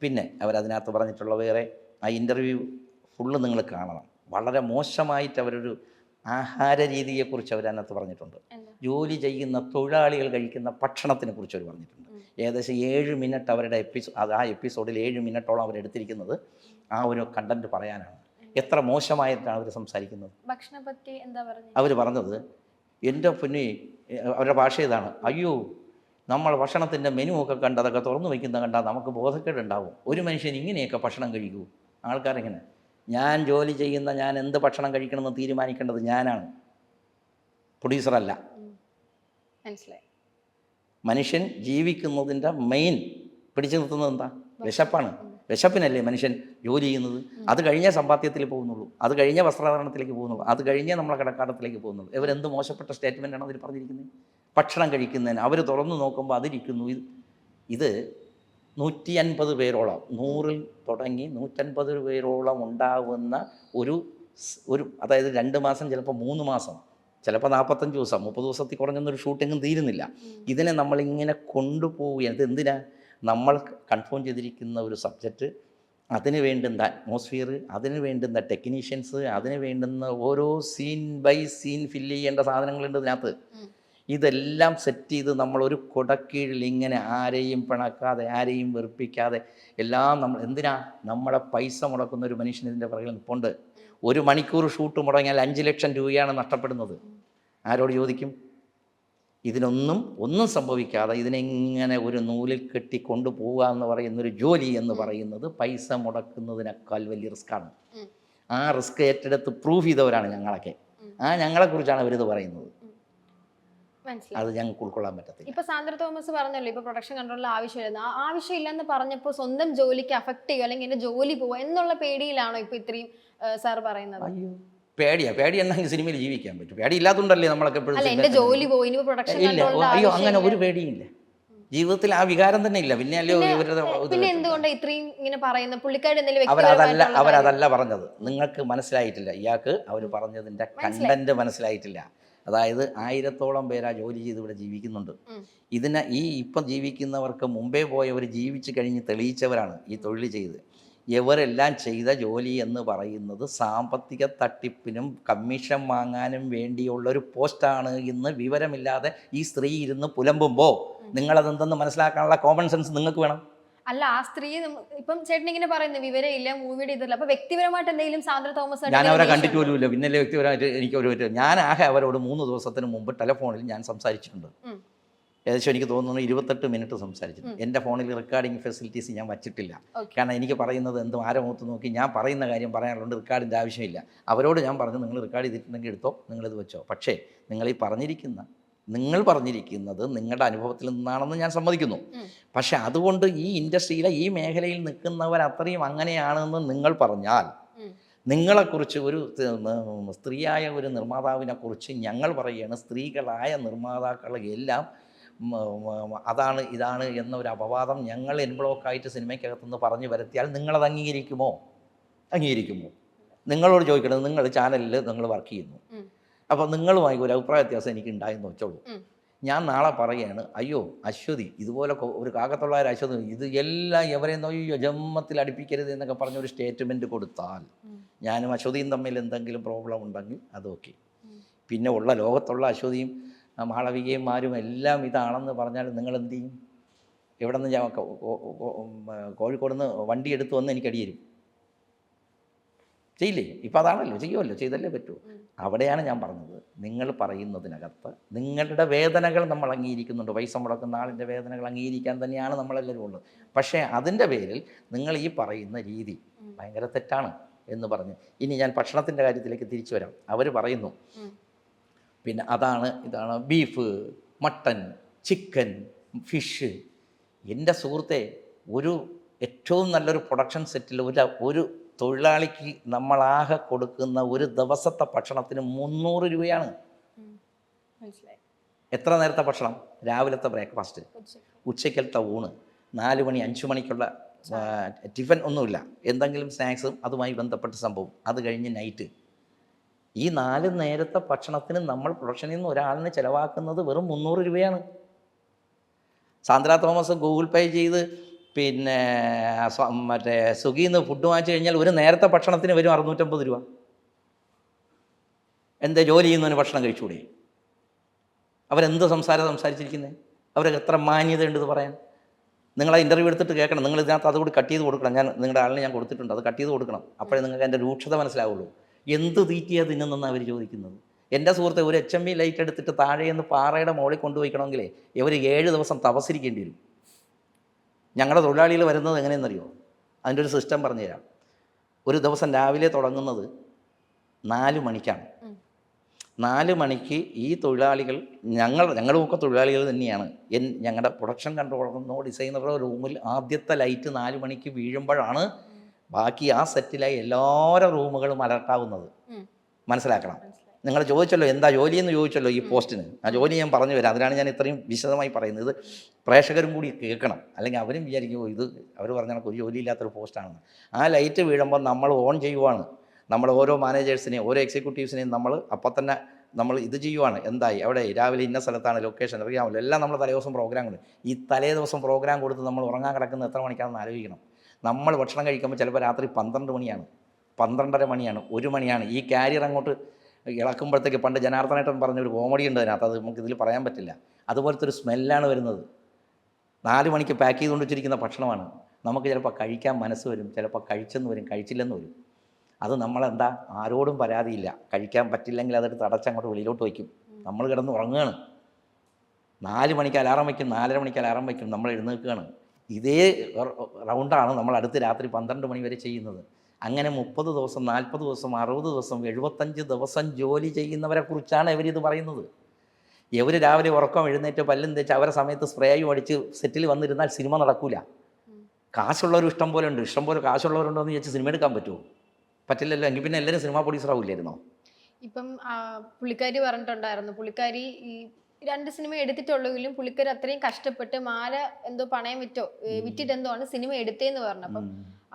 പിന്നെ അവരതിനകത്ത് പറഞ്ഞിട്ടുള്ള വേറെ ആ ഇൻ്റർവ്യൂ ഫുള്ള് നിങ്ങൾ കാണണം. വളരെ മോശമായിട്ട് അവരൊരു ആഹാര രീതിയെക്കുറിച്ച് അവരതിനകത്ത് പറഞ്ഞിട്ടുണ്ട്. ജോലി ചെയ്യുന്ന തൊഴിലാളികൾ കഴിക്കുന്ന ഭക്ഷണത്തിനെ കുറിച്ച് അവർ പറഞ്ഞിട്ടുണ്ട്. ഏകദേശം 7 മിനിറ്റ് അവരുടെ ആ എപ്പിസോഡിൽ 7 മിനിറ്റോളം അവരെടുത്തിരിക്കുന്നത് ആ ഒരു കണ്ടന്റ് പറയാനാണ്. എത്ര മോശമായിട്ടാണ് അവർ സംസാരിക്കുന്നത്. ഭക്ഷണത്തെ എന്താ പറഞ്ഞത്? അവർ പറഞ്ഞത് എൻ്റെ പൊന്നി, അവരുടെ ഭാഷ ഇതാണ്: അയ്യോ, നമ്മൾ ഭക്ഷണത്തിൻ്റെ മെനു ഒക്കെ കണ്ട് അതൊക്കെ തുറന്നു വയ്ക്കുന്ന കണ്ടാൽ നമുക്ക് ബോധക്കേടുണ്ടാവും. ഒരു മനുഷ്യൻ ഇങ്ങനെയൊക്കെ ഭക്ഷണം കഴിക്കൂ? ആൾക്കാരെങ്ങനെ? ഞാൻ ജോലി ചെയ്യുന്ന ഞാൻ എന്ത് ഭക്ഷണം കഴിക്കണമെന്ന് തീരുമാനിക്കേണ്ടത് ഞാനാണ്, പ്രൊഡ്യൂസറല്ല. മനസ്സിലായി. മനുഷ്യൻ ജീവിക്കുന്നതിൻ്റെ മെയിൻ പിടിച്ചു നിർത്തുന്നത് എന്താ? വിശപ്പാണ്. വിശപ്പിനല്ലേ മനുഷ്യൻ ജോലി ചെയ്യുന്നത്. അത് കഴിഞ്ഞ സമ്പാദ്യത്തിൽ പോകുന്നുള്ളൂ, അത് കഴിഞ്ഞ വസ്ത്രധാരണത്തിലേക്ക് പോകുന്നുള്ളൂ, അത് കഴിഞ്ഞേ നമ്മളെ കിടക്കാടത്തിലേക്ക് പോകുന്നുള്ളൂ. ഇവരെന്ത് മോശപ്പെട്ട സ്റ്റേറ്റ്മെൻറ്റാണ് അതിൽ പറഞ്ഞിരിക്കുന്നത്? ഭക്ഷണം കഴിക്കുന്നതിന് അവർ തുറന്നു നോക്കുമ്പോൾ അതിരിക്കുന്നു. ഇത് 150 പേരോളം, 100-ൽ തുടങ്ങി 150 പേരോളം ഉണ്ടാവുന്ന ഒരു അതായത് 2 മാസം, ചിലപ്പോൾ 3 മാസം, ചിലപ്പോൾ 45 ദിവസം, 30 ദിവസത്തിൽ കുറഞ്ഞൊന്നൊരു ഷൂട്ടിങ്ങും തീരുന്നില്ല. ഇതിനെ നമ്മളിങ്ങനെ കൊണ്ടുപോവുകയാണ്. ഇത് എന്തിനാ? നമ്മൾ കൺഫേം ചെയ്തിരിക്കുന്ന ഒരു സബ്ജക്റ്റ്, അതിന് വേണ്ടുന്ന അറ്റ്മോസ്ഫിയർ, അതിന് വേണ്ടുന്ന ടെക്നീഷ്യൻസ്, അതിന് വേണ്ടുന്ന ഓരോ സീൻ ബൈ സീൻ ഫില്ല് ചെയ്യേണ്ട സാധനങ്ങളുണ്ട് ഇതിനകത്ത്. ഇതെല്ലാം സെറ്റ് ചെയ്ത് നമ്മളൊരു കുടക്കീഴിൽ ഇങ്ങനെ ആരെയും പിണക്കാതെ ആരെയും വെറുപ്പിക്കാതെ എല്ലാം നമ്മൾ എന്തിനാ? നമ്മളെ പൈസ മുടക്കുന്ന ഒരു മനുഷ്യൻ ഇതിൻ്റെ പുറകിൽ നിൽപ്പുണ്ട്. 1 മണിക്കൂർ ഷൂട്ട് മുടങ്ങിയാൽ 5 ലക്ഷം രൂപയാണ് നഷ്ടപ്പെടുന്നത്. ആരോട് ചോദിക്കും? ഒന്നും സംഭവിക്കാതെ ഇതിനെങ്ങനെ ഒരു നൂലിൽ കെട്ടി കൊണ്ടുപോവുക എന്ന് പറയുന്നൊരു ജോലി എന്ന് പറയുന്നത് പൈസ മുടക്കുന്നതിനേക്കാൾ വലിയ റിസ്ക്കാണ്. ആ റിസ്ക് ഏറ്റെടുത്ത് പ്രൂവ് ചെയ്തവരാണ് ഞങ്ങളൊക്കെ. ഞങ്ങളെക്കുറിച്ചാണ് അവരിത് പറയുന്നത്. അത് ഞങ്ങൾക്ക് ഉൾക്കൊള്ളാൻ പറ്റത്തില്ല. ഇപ്പൊ സാന്ദ്ര തോമസ് പറഞ്ഞല്ലോ, ഇപ്പൊ പ്രൊഡക്ഷൻ കൺട്രോളിൽ ആവശ്യമില്ലെന്ന് പറഞ്ഞപ്പോൾ സ്വന്തം ജോലിക്ക് അഫക്ട് ചെയ്യുക അല്ലെങ്കിൽ എന്റെ ജോലി പോവുക എന്നുള്ള പേടിയിലാണോ ഇപ്പൊ ഇത്രയും സാർ പറയുന്നത്? അയ്യോ, പേടി എന്നെങ്കിൽ സിനിമയിൽ ജീവിക്കാൻ പറ്റും. പേടി ഇല്ലാത്തതുകൊണ്ടല്ലേ നമ്മളൊക്കെ എപ്പോഴും ജോലി പോയി പ്രൊഡക്ഷൻ കൺട്രോളിൽ. അയ്യോ, അങ്ങനെ ഒരു പേടിയില്ല ജീവിതത്തിൽ. ആ വികാരം തന്നെ ഇല്ല. പിന്നെ അല്ലയോ പിന്നെ എന്തുകൊണ്ടാണ് ഇത്രയും ഇങ്ങനെ പറയുന്നത്? പുള്ളിക്കാരുടെ അവരതല്ല പറഞ്ഞത്. നിങ്ങൾക്ക് മനസ്സിലായിട്ടില്ല. ഇയാൾക്ക് അവർ പറഞ്ഞതിന്റെ കണ്ടന്റ് മനസ്സിലായിട്ടില്ല. അതായത് 1000-ഓളം പേര് ആ ജോലി ചെയ്ത് ഇവിടെ ജീവിക്കുന്നുണ്ട്. ഇപ്പം ജീവിക്കുന്നവർക്ക് മുമ്പേ പോയവർ ജീവിച്ച് കഴിഞ്ഞ് തെളിയിച്ചവരാണ് ഈ തൊഴിൽ ചെയ്ത്. ഇവരെല്ലാം ചെയ്ത ജോലി എന്ന് പറയുന്നത് സാമ്പത്തിക തട്ടിപ്പിനും കമ്മീഷൻ വാങ്ങാനും വേണ്ടിയുള്ളൊരു പോസ്റ്റാണ് എന്ന് വിവരമില്ലാതെ ഈ സ്ത്രീ ഇരുന്ന് പുലമ്പുമ്പോൾ നിങ്ങളതെന്തെന്ന് മനസ്സിലാക്കാനുള്ള കോമൺ സെൻസ് നിങ്ങൾക്ക് വേണം. അല്ല, ആ സ്ത്രീ ഇപ്പം ചേട്ടൻ ഇങ്ങനെ പറയുന്നത് വിവരം ഇല്ല, മൂവിയുടെ ഇതല്ല. അപ്പൊ വ്യക്തിപരമായിട്ട് എന്തെങ്കിലും സാന്ദ്ര തോമസ്? ഞാൻ അവരെ കണ്ടിട്ട് പോലുമില്ല. പിന്നല്ലേ വ്യക്തിപരമായിട്ട് എനിക്ക് ഞാൻ അവരോട് 3 ദിവസത്തിന് മുമ്പ് ടെലിഫോണിൽ ഞാൻ സംസാരിച്ചിട്ടുണ്ട്. ഏകദേശം എനിക്ക് തോന്നുന്നു 28 മിനിറ്റ് സംസാരിച്ചിട്ടുണ്ട്. എൻ്റെ ഫോണിൽ റെക്കോർഡിംഗ് ഫെസിലിറ്റീസ് ഞാൻ വച്ചിട്ടില്ല. കാരണം എനിക്ക് പറയുന്നത് എന്തും ആരെ മുഖത്ത് നോക്കി ഞാൻ പറയുന്ന കാര്യം പറയാനുള്ളത് റെക്കോർഡിൻ്റെ ആവശ്യമില്ല. അവരോട് ഞാൻ പറഞ്ഞു, നിങ്ങൾ റെക്കോർഡ് ചെയ്തിട്ടുണ്ടെങ്കിൽ എടുത്തോ, നിങ്ങളിത് വെച്ചോ. പക്ഷേ നിങ്ങൾ ഈ പറഞ്ഞിരിക്കുന്ന നിങ്ങൾ പറഞ്ഞിരിക്കുന്നത് നിങ്ങളുടെ അനുഭവത്തിൽ നിന്നാണെന്ന് ഞാൻ സമ്മതിക്കുന്നു. പക്ഷെ അതുകൊണ്ട് ഈ ഇൻഡസ്ട്രിയിലെ ഈ മേഖലയിൽ നിൽക്കുന്നവർ അത്രയും അങ്ങനെയാണെന്ന് നിങ്ങൾ പറഞ്ഞാൽ, നിങ്ങളെക്കുറിച്ച് ഒരു സ്ത്രീയായ ഒരു നിർമ്മാതാവിനെ കുറിച്ച് ഞങ്ങൾ പറയുകയാണ്, സ്ത്രീകളായ നിർമ്മാതാക്കൾ എല്ലാം അതാണ് ഇതാണ് എന്നൊരു അപവാദം ഞങ്ങൾ എൻബ്ലോക്കായിട്ട് സിനിമയ്ക്കകത്തുനിന്ന് പറഞ്ഞു വരുത്തിയാൽ നിങ്ങളത് അംഗീകരിക്കുമോ? നിങ്ങളോട് ചോദിക്കണത്, നിങ്ങൾ ചാനലിൽ നിങ്ങൾ വർക്ക് ചെയ്യുന്നു, അപ്പോൾ നിങ്ങളുമായി ഒരു അഭിപ്രായ വ്യത്യാസം എനിക്ക് ഉണ്ടായെന്ന് വെച്ചോളൂ. ഞാൻ നാളെ പറയുകയാണ്, അയ്യോ അശ്വതി ഇതുപോലെ ഒരു കാക്കത്തുള്ള അശ്വതി ഇത് എല്ലാം എവരെയും അയ്യോ ജന്മത്തിൽ അടുപ്പിക്കരുത് എന്നൊക്കെ പറഞ്ഞൊരു സ്റ്റേറ്റ്മെൻറ്റ് കൊടുത്താൽ ഞാനും അശ്വതിയും തമ്മിൽ എന്തെങ്കിലും പ്രോബ്ലം ഉണ്ടെങ്കിൽ അതൊക്കെ. പിന്നെ ഉള്ള ലോകത്തുള്ള അശ്വതിയും മാളവികയന്മാരും എല്ലാം ഇതാണെന്ന് പറഞ്ഞാൽ നിങ്ങൾ എന്ത് ചെയ്യും? എവിടെ നിന്ന് ഞാൻ കോഴിക്കോട് നിന്ന് വണ്ടി എടുത്തു വന്ന് എനിക്ക് അടിയരും ചെയ്യില്ലേ? ഇപ്പം അതാണല്ലോ, ചെയ്യുമല്ലോ, ചെയ്തല്ലേ പറ്റൂ. അവിടെയാണ് ഞാൻ പറഞ്ഞത്, നിങ്ങൾ പറയുന്നതിനകത്ത് നിങ്ങളുടെ വേദനകൾ നമ്മൾ അംഗീകരിക്കുന്നുണ്ട്. പൈസ മുടക്കുന്ന ആളിൻ്റെ വേദനകൾ അംഗീകരിക്കാൻ തന്നെയാണ് നമ്മളെല്ലാവരും ഉള്ളത്. പക്ഷേ അതിൻ്റെ പേരിൽ നിങ്ങൾ ഈ പറയുന്ന രീതി ഭയങ്കര തെറ്റാണ് എന്ന് പറഞ്ഞ് ഇനി ഞാൻ ഭക്ഷണത്തിൻ്റെ കാര്യത്തിലേക്ക് തിരിച്ചു വരാം. അവർ പറയുന്നു പിന്നെ ഇതാണ് ബീഫ്, മട്ടൻ, ചിക്കൻ, ഫിഷ്. എൻ്റെ സുഹൃത്തെ, ഒരു ഏറ്റവും നല്ലൊരു പ്രൊഡക്ഷൻ സെറ്റിൽ ഒരു തൊഴിലാളിക്ക് നമ്മളാകെ കൊടുക്കുന്ന ഒരു ദിവസത്തെ ഭക്ഷണത്തിന് 300 രൂപയാണ്. എത്ര നേരത്തെ ഭക്ഷണം? രാവിലത്തെ ബ്രേക്ക്ഫാസ്റ്റ്, ഉച്ചയ്ക്കലത്തെ ഊണ്, 4 മണി 5 മണിക്കുള്ള ടിഫൻ, ഒന്നുമില്ല, എന്തെങ്കിലും സ്നാക്സും അതുമായി ബന്ധപ്പെട്ട സംഭവം, അത് കഴിഞ്ഞ് നൈറ്റ്. ഈ 4 നേരത്തെ ഭക്ഷണത്തിന് നമ്മൾ പ്രൊഡക്ഷനിൽ നിന്ന് ഒരാളിന് ചിലവാക്കുന്നത് വെറും 300 രൂപയാണ്. സാന്ദ്ര തോമസ് ഗൂഗിൾ പേ ചെയ്ത് പിന്നെ മറ്റേ സ്വിഗ്ഗിയിൽ നിന്ന് ഫുഡ് വാങ്ങിച്ചു കഴിഞ്ഞാൽ ഒരു നേരത്തെ ഭക്ഷണത്തിന് വരും 650 രൂപ. എന്താ ജോലി ചെയ്യുന്നതിന് ഭക്ഷണം കഴിച്ചുകൂടെ? അവരെന്ത് സംസാരിച്ചിരിക്കുന്നത്? അവർക്ക് എത്ര മാന്യതയുണ്ടെന്ന് പറയാൻ? നിങ്ങളെ ഇൻ്റർവ്യൂ എടുത്തിട്ട് കേൾക്കണം. നിങ്ങൾ ഇതിനകത്ത് അതുകൂടി കട്ട് ചെയ്ത് കൊടുക്കണം. നിങ്ങളുടെ ആളിനെ ഞാൻ കൊടുത്തിട്ടുണ്ട്, അത് കട്ട് ചെയ്ത് കൊടുക്കണം. അപ്പോഴേ നിങ്ങൾക്ക് എൻ്റെ രൂക്ഷത മനസ്സിലാവുള്ളൂ. എന്ത് തീറ്റിയാണ് തിന്നുന്നെന്ന് അവർ ചോദിക്കുന്നത്. എൻ്റെ സുഹൃത്തെ, ഒരു HMV ലൈറ്റ് എടുത്തിട്ട് താഴെയെന്ന് പാറയുടെ മുകളിൽ കൊണ്ടുപോയിക്കണമെങ്കിലേ ഇവർ 7 ദിവസം തപസ്സിരിക്കേണ്ടി വരും. ഞങ്ങളുടെ തൊഴിലാളികൾ വരുന്നത് എങ്ങനെയെന്നറിയോ? അതിൻ്റെ ഒരു സിസ്റ്റം പറഞ്ഞുതരാം. ഒരു ദിവസം രാവിലെ തുടങ്ങുന്നത് 4 മണിക്കാണ്. 4 മണിക്ക് ഈ തൊഴിലാളികൾ, ഞങ്ങളുമൊക്കെ തൊഴിലാളികൾ തന്നെയാണ്. ഞങ്ങളുടെ പ്രൊഡക്ഷൻ കൺട്രോളറോ ഡിസൈനറോ റൂമിൽ ആദ്യത്തെ ലൈറ്റ് 4 മണിക്ക് വീഴുമ്പോഴാണ് ബാക്കി ആ സെറ്റിലായി എല്ലാവരുടെ റൂമുകളും അലർട്ടാവുന്നത്. മനസ്സിലാക്കണം. നിങ്ങൾ ചോദിച്ചല്ലോ എന്താ ജോലിയെന്ന് ചോദിച്ചല്ലോ ഈ പോസ്റ്റിന്. ആ ജോലി ഞാൻ പറഞ്ഞു വരാം. അതിനാണ് ഞാൻ ഇത്രയും വിശദമായി പറയുന്നത്. ഇത് പ്രേക്ഷകരും കൂടി കേൾക്കണം, അല്ലെങ്കിൽ അവരും വിചാരിക്കുമോ ഇത് അവർ പറഞ്ഞ കണക്ക് ഒരു ജോലിയില്ലാത്തൊരു പോസ്റ്റാണെന്ന്. ആ ലൈറ്റ് വീഴുമ്പോൾ നമ്മൾ ഓൺ ചെയ്യുവാണ്. നമ്മൾ ഓരോ മാനേജേഴ്സിനെയും ഓരോ എക്സിക്യൂട്ടീവ്സിനെയും നമ്മൾ അപ്പം തന്നെ നമ്മൾ ഇത് ചെയ്യുവാണ്. എന്തായി അവിടെ രാവിലെ ഇന്ന സ്ഥലത്താണ് ലൊക്കേഷൻ അറിയാമല്ലോ, എല്ലാം നമ്മൾ തലേദിവസം പ്രോഗ്രാം കൊടുക്കും. ഈ തലേദിവസം പ്രോഗ്രാം കൊടുത്ത് നമ്മൾ ഉറങ്ങാൻ കിടക്കുന്നത് എത്ര മണിക്കാണെന്ന് ആലോചിക്കണം. നമ്മൾ ഭക്ഷണം കഴിക്കുമ്പോൾ ചിലപ്പോൾ രാത്രി 12 മണിയാണ്, 12:30 മണിയാണ്, 1 മണിയാണ്. ഈ കാരിയർ അങ്ങോട്ട് ഇളക്കുമ്പോഴത്തേക്ക് പണ്ട് ജനാർദ്ദനേട്ടൻ പറഞ്ഞൊരു കോമഡി ഉണ്ട് അതിനകത്ത്, അത് നമുക്ക് ഇതിൽ പറയാൻ പറ്റില്ല. അതുപോലത്തെ ഒരു സ്മെല്ലാണ് വരുന്നത്. 4 മണിക്ക് പാക്ക് ചെയ്തുകൊണ്ട് വെച്ചിരിക്കുന്ന ഭക്ഷണമാണ്. നമുക്ക് ചിലപ്പോൾ കഴിക്കാൻ മനസ്സ് വരും, ചിലപ്പോൾ കഴിച്ചെന്ന് വരും, കഴിച്ചില്ലെന്ന് വരും. അത് നമ്മളെന്താ ആരോടും പരാതിയില്ല. കഴിക്കാൻ പറ്റില്ലെങ്കിൽ അതെടുത്ത് അടച്ചങ്ങോട്ട് വെളിയിലോട്ട് വയ്ക്കും. നമ്മൾ കിടന്ന് ഉറങ്ങുകയാണ്. 4 മണിക്ക് അലാറം വയ്ക്കും, 4:30 മണിക്ക് അലാറം വയ്ക്കും, നമ്മൾ എഴുന്നേൽക്കുകയാണ്. ഇതേ റൗണ്ടാണ് നമ്മൾ അടുത്ത് രാത്രി 12 മണി വരെ ചെയ്യുന്നത്. അങ്ങനെ 30 ദിവസം, 40 ദിവസം, 60 ദിവസം, 75 ദിവസം ജോലി ചെയ്യുന്നവരെ കുറിച്ചാണ് ഇവരിത് പറയുന്നത്. ഇവർ രാവിലെ ഉറക്കം എഴുന്നേറ്റ് പല്ലും തേച്ച് അവരെ സമയത്ത് സ്പ്രേയും അടിച്ച് സെറ്റിൽ വന്നിരുന്നാൽ സിനിമ നടക്കൂല. കാശുള്ളവർ ഇഷ്ടം പോലെ ഉണ്ട്. ഇഷ്ടം പോലെ കാശുള്ളവരുണ്ടോ എന്ന് ചോദിച്ചാൽ സിനിമ എടുക്കാൻ പറ്റുമോ? പറ്റില്ലല്ലോ. എങ്കിൽ പിന്നെ എല്ലാവരും സിനിമ പ്രൊഡ്യൂസർ ആവില്ലായിരുന്നോ? ഇപ്പം പുള്ളിക്കാരി പറഞ്ഞിട്ടുണ്ടായിരുന്നു, പുള്ളിക്കാരി ഈ 2 സിനിമ എടുത്തിട്ടുള്ളെങ്കിലും പുള്ളിക്കാരി അത്രയും കഷ്ടപ്പെട്ട് മാല എന്തോ പണയം വിറ്റിട്ട് എന്തോ ആണ് സിനിമ എടുത്തേന്ന് പറഞ്ഞു. അപ്പം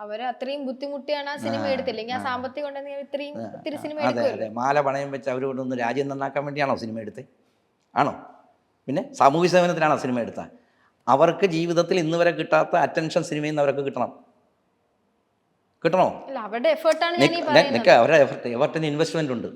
അവര് അത്രയും ബുദ്ധിമുട്ടിയാണ് ആ സിനിമ എടുത്തില്ലെങ്കിൽ ആ സാമ്പത്തികം ഉണ്ടെങ്കിൽ ഇത്തിരി സിനിമ എടുക്കുമല്ലോ. മാല പണയം വെച്ച് അവർ കൊണ്ടൊന്ന് രാജ്യം നന്നാക്കാൻ വേണ്ടിയാണോ സിനിമ എടുത്തത്? ആണോ? പിന്നെ സാമൂഹ്യ സേവനത്തിനാണോ സിനിമ എടുത്തത്? അവർക്ക് ജീവിതത്തിൽ ഇന്ന് വരെ കിട്ടാത്ത അറ്റൻഷൻ സിനിമയിൽ നിന്ന് അവർക്ക് കിട്ടണോ? അവരുടെ എഫേർട്ടാണ് അവരുടെ എഫർട്ടിന് ഇൻവെസ്റ്റ്മെന്റ് ഉണ്ട്.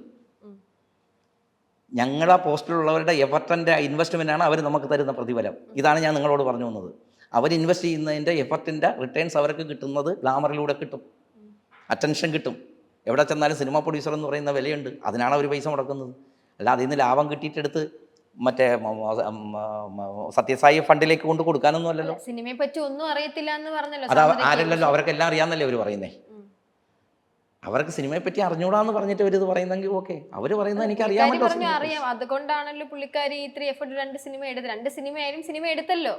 ഞങ്ങളെ പോസ്റ്റിലുള്ളവരുടെ എഫർട്ടിൻ്റെ ഇൻവെസ്റ്റ്മെൻറ്റാണ് അവർ നമുക്ക് തരുന്ന പ്രതിഫലം. ഇതാണ് ഞാൻ നിങ്ങളോട് പറഞ്ഞു വന്നത്. അവർ ഇൻവെസ്റ്റ് ചെയ്യുന്നതിൻ്റെ എഫർട്ടിൻ്റെ റിട്ടേൺസ് അവർക്ക് കിട്ടുന്നത് ഗ്ലാമറിലൂടെ കിട്ടും, അറ്റൻഷൻ കിട്ടും. എവിടെ ചെന്നാലും സിനിമ പ്രൊഡ്യൂസർ എന്ന് പറയുന്ന വിലയുണ്ട്. അതിനാണ് അവർ പൈസ മുടക്കുന്നത്. അല്ല അതിൽ നിന്ന് ലാഭം കിട്ടിയിട്ടെടുത്ത് മറ്റേ സത്യസായി ഫണ്ടിലേക്ക് കൊണ്ട് കൊടുക്കാനൊന്നും അല്ലല്ലോ. സിനിമയെ പറ്റി ഒന്നും അറിയത്തില്ല എന്ന് പറഞ്ഞല്ലോ. അത് ആരല്ലല്ലോ, അവർക്കെല്ലാം അറിയാമെന്നല്ലേ അവർ പറയുന്നേ. അവർക്ക് സിനിമയെ പറ്റി അറിഞ്ഞൂടാന്ന് പറഞ്ഞിട്ട് അവരിത് പറയുന്നെങ്കിൽ ഓക്കെ, അവർ പറയുന്നത് എനിക്ക് അറിയാമല്ലോ. പറഞ്ഞു അറിയാം, അതുകൊണ്ടാണല്ലോ പുള്ളിക്കാരി ഇത്ര എഫർട്ട് 2 സിനിമ എടുത്ത്. 2 സിനിമയായാലും സിനിമ എടുത്തല്ലോ.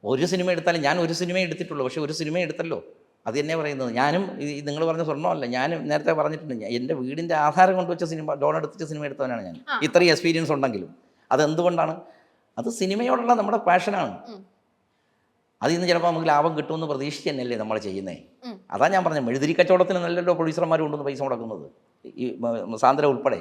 ഒരു സിനിമ എടുത്താലും ഞാൻ ഒരു സിനിമ എടുത്തിട്ടുള്ളൂ, പക്ഷെ ഒരു സിനിമ എടുത്തല്ലോ. അത് തന്നെ പറയുന്നത്. ഞാനും നിങ്ങൾ പറഞ്ഞ സ്വർണ്ണമല്ല, ഞാനും നേരത്തെ പറഞ്ഞിട്ടുണ്ട്, എൻ്റെ വീടിൻ്റെ ആധാരം കൊണ്ടുവച്ച സിനിമ ലോൺ എടുത്തിട്ട് സിനിമ എടുത്തവനാണ് ഞാൻ. ഇത്രയും എക്സ്പീരിയൻസ് ഉണ്ടെങ്കിലും അതെന്തുകൊണ്ടാണ്? അത് സിനിമയോടുള്ള നമ്മുടെ പാഷനാണ്. അതിൽ നിന്ന് ചിലപ്പോൾ നമുക്ക് ലാഭം കിട്ടുമെന്ന് പ്രതീക്ഷിച്ച് തന്നെയല്ലേ നമ്മൾ ചെയ്യുന്നത്. അതാ ഞാൻ പറഞ്ഞത്, മെഴുതിരി കച്ചവടത്തിന് നല്ലല്ലോ പ്രൊഡ്യൂസർമാർ കൊണ്ടുവന്ന് പൈസ മുടക്കുന്നത്, ഈ സാന്ദ്ര ഉൾപ്പെടെ.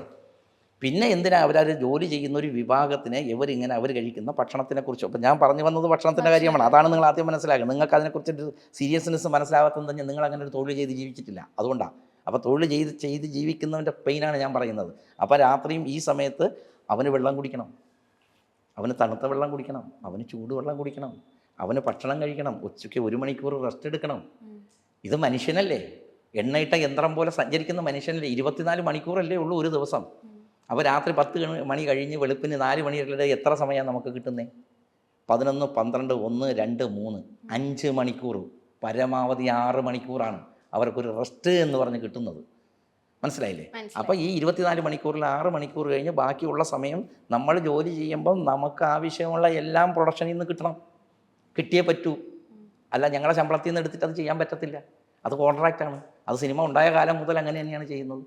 പിന്നെ എന്തിനാ അവരവർ ജോലി ചെയ്യുന്ന ഒരു വിഭാഗത്തിനെ ഇവരിങ്ങനെ അവർ കഴിക്കുന്ന ഭക്ഷണത്തിനെ കുറിച്ച്. അപ്പം ഞാൻ പറഞ്ഞു വന്നത് ഭക്ഷണത്തിൻ്റെ കാര്യമാണ്. അതാണ് നിങ്ങൾ ആദ്യം മനസ്സിലാക്കുക. നിങ്ങൾക്ക് അതിനെക്കുറിച്ചൊരു സീരിയസ്നെസ് മനസ്സിലാകാത്തത് തന്നെ നിങ്ങൾ അങ്ങനെ ഒരു തൊഴിൽ ചെയ്ത് ജീവിച്ചിട്ടില്ല, അതുകൊണ്ടാണ്. അപ്പോൾ തൊഴിൽ ചെയ്ത് ജീവിക്കുന്നവൻ്റെ പെയിനാണ് ഞാൻ പറയുന്നത്. അപ്പോൾ രാത്രിയും ഈ സമയത്ത് അവന് വെള്ളം കുടിക്കണം, അവന് തണുത്ത വെള്ളം കുടിക്കണം, അവന് ചൂടുവെള്ളം കുടിക്കണം, അവന് ഭക്ഷണം കഴിക്കണം, ഉച്ചയ്ക്ക് 1 മണിക്കൂർ റെസ്റ്റ് എടുക്കണം. ഇത് മനുഷ്യനല്ലേ, എണ്ണയിട്ട യന്ത്രം പോലെ സഞ്ചരിക്കുന്ന മനുഷ്യനല്ലേ. 24 മണിക്കൂറല്ലേ ഉള്ളൂ ഒരു ദിവസം. അപ്പോൾ രാത്രി 10 മണി കഴിഞ്ഞ് വെളുപ്പിന് 4 മണി വരെ എത്ര സമയമാണ് നമുക്ക് കിട്ടുന്നത്? 11, 12, 1, 2, 3, 5 മണിക്കൂർ, പരമാവധി 6 മണിക്കൂറാണ് അവർക്കൊരു റെസ്റ്റ് എന്ന് പറഞ്ഞ് കിട്ടുന്നത്. മനസ്സിലായില്ലേ? അപ്പോൾ ഈ 24 മണിക്കൂറിൽ 6 മണിക്കൂർ കഴിഞ്ഞ് ബാക്കിയുള്ള സമയം നമ്മൾ ജോലി ചെയ്യുമ്പം നമുക്ക് ആവശ്യമുള്ള എല്ലാം പ്രൊഡക്ഷനിൽ നിന്ന് കിട്ടണം, കിട്ടിയേ പറ്റൂ. അല്ല ഞങ്ങളുടെ ശമ്പളത്തിൽ നിന്ന് എടുത്തിട്ട് അത് ചെയ്യാൻ പറ്റത്തില്ല, അത് കോൺട്രാക്റ്റാണ്. അത് സിനിമ ഉണ്ടായ കാലം മുതൽ അങ്ങനെ തന്നെയാണ് ചെയ്യുന്നത്.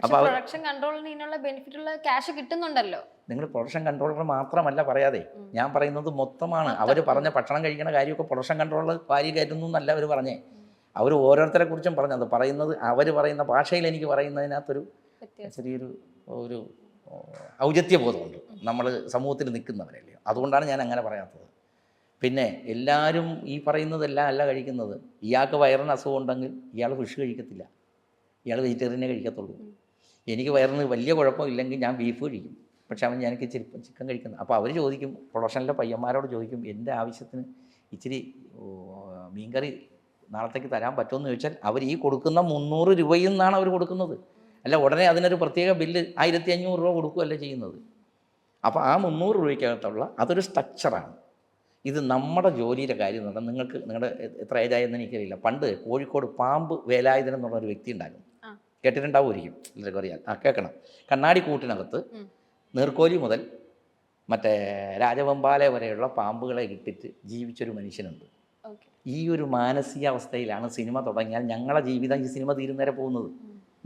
അപ്പോൾ പ്രൊഡക്ഷൻ കൺട്രോളിന് ഇതിനുള്ള ബെനിഫിറ്റുള്ള ക്യാഷ് കിട്ടുന്നുണ്ടല്ലോ. നിങ്ങൾ പ്രൊഡക്ഷൻ കൺട്രോളർ മാത്രമല്ല പറയാതെ, ഞാൻ പറയുന്നത് മൊത്തമാണ്. അവർ പറഞ്ഞ ഭക്ഷണം കഴിക്കുന്ന കാര്യമൊക്കെ പ്രൊഡക്ഷൻ കൺട്രോളർ വാരി കയറ്റുന്നു എന്നല്ല അവർ പറഞ്ഞേ. അവർ ഓരോരുത്തരെ കുറിച്ചും പറഞ്ഞത് പറയുന്നത് അവർ പറയുന്ന ഭാഷയിൽ എനിക്ക് പറയുന്നതിനകത്തൊരു ചെറിയൊരു ഒരു ഔചിത്യബോധമുണ്ട്. നമ്മൾ സമൂഹത്തിൽ നിൽക്കുന്നവരല്ലേ, അതുകൊണ്ടാണ് ഞാൻ അങ്ങനെ പറയാത്തത്. പിന്നെ എല്ലാവരും ഈ പറയുന്നതെല്ലാം അല്ല കഴിക്കുന്നത്. ഇയാൾക്ക് വയറിന് അസുഖം ഉണ്ടെങ്കിൽ ഇയാൾ ഫിഷ് കഴിക്കത്തില്ല, ഇയാൾ വെജിറ്റേറിയനെ കഴിക്കത്തുള്ളൂ. എനിക്ക് വയറിന് വലിയ കുഴപ്പമില്ലെങ്കിൽ ഞാൻ ബീഫ് കഴിക്കും, പക്ഷെ അവൻ എനിക്ക് ഇച്ചിരി ചിക്കൻ കഴിക്കുന്നത്. അപ്പോൾ അവർ ചോദിക്കും, പ്രൊഡക്ഷനിലെ പയ്യന്മാരോട് ചോദിക്കും, എൻ്റെ ആവശ്യത്തിന് ഇച്ചിരി മീൻകറി നാളത്തേക്ക് തരാൻ പറ്റുമെന്ന് ചോദിച്ചാൽ അവർ ഈ കൊടുക്കുന്ന 300 രൂപയിൽ നിന്നാണ് അവർ കൊടുക്കുന്നത്. അല്ല ഉടനെ അതിനൊരു പ്രത്യേക ബില്ല് 1500 രൂപ കൊടുക്കുകയല്ല ചെയ്യുന്നത്. അപ്പോൾ ആ 300 രൂപയ്ക്കകത്തുള്ള അതൊരു സ്ട്രക്ചറാണ്. ഇത് നമ്മുടെ ജോലിയുടെ കാര്യം എന്ന് പറഞ്ഞാൽ, നിങ്ങൾക്ക് നിങ്ങളുടെ എത്ര ഏജായെന്ന് എനിക്കറിയില്ല, പണ്ട് കോഴിക്കോട് പാമ്പ് വേലായുധൻ എന്നുള്ളൊരു വ്യക്തി ഉണ്ടാകും, കേട്ടിട്ടുണ്ടാവുമായിരിക്കും, എല്ലാവർക്കും അറിയാം. കേൾക്കണം. കണ്ണാടി കൂട്ടിനകത്ത് നീർക്കോലി മുതൽ മറ്റേ രാജവെമ്പാല വരെയുള്ള പാമ്പുകളെ ഇട്ടിട്ട് ജീവിച്ചൊരു മനുഷ്യനുണ്ട്. ഈ ഒരു മാനസികാവസ്ഥയിലാണ് സിനിമ തുടങ്ങിയാൽ ഞങ്ങളുടെ ജീവിതം ഈ സിനിമ തീരുന്നവരെ പോകുന്നത്.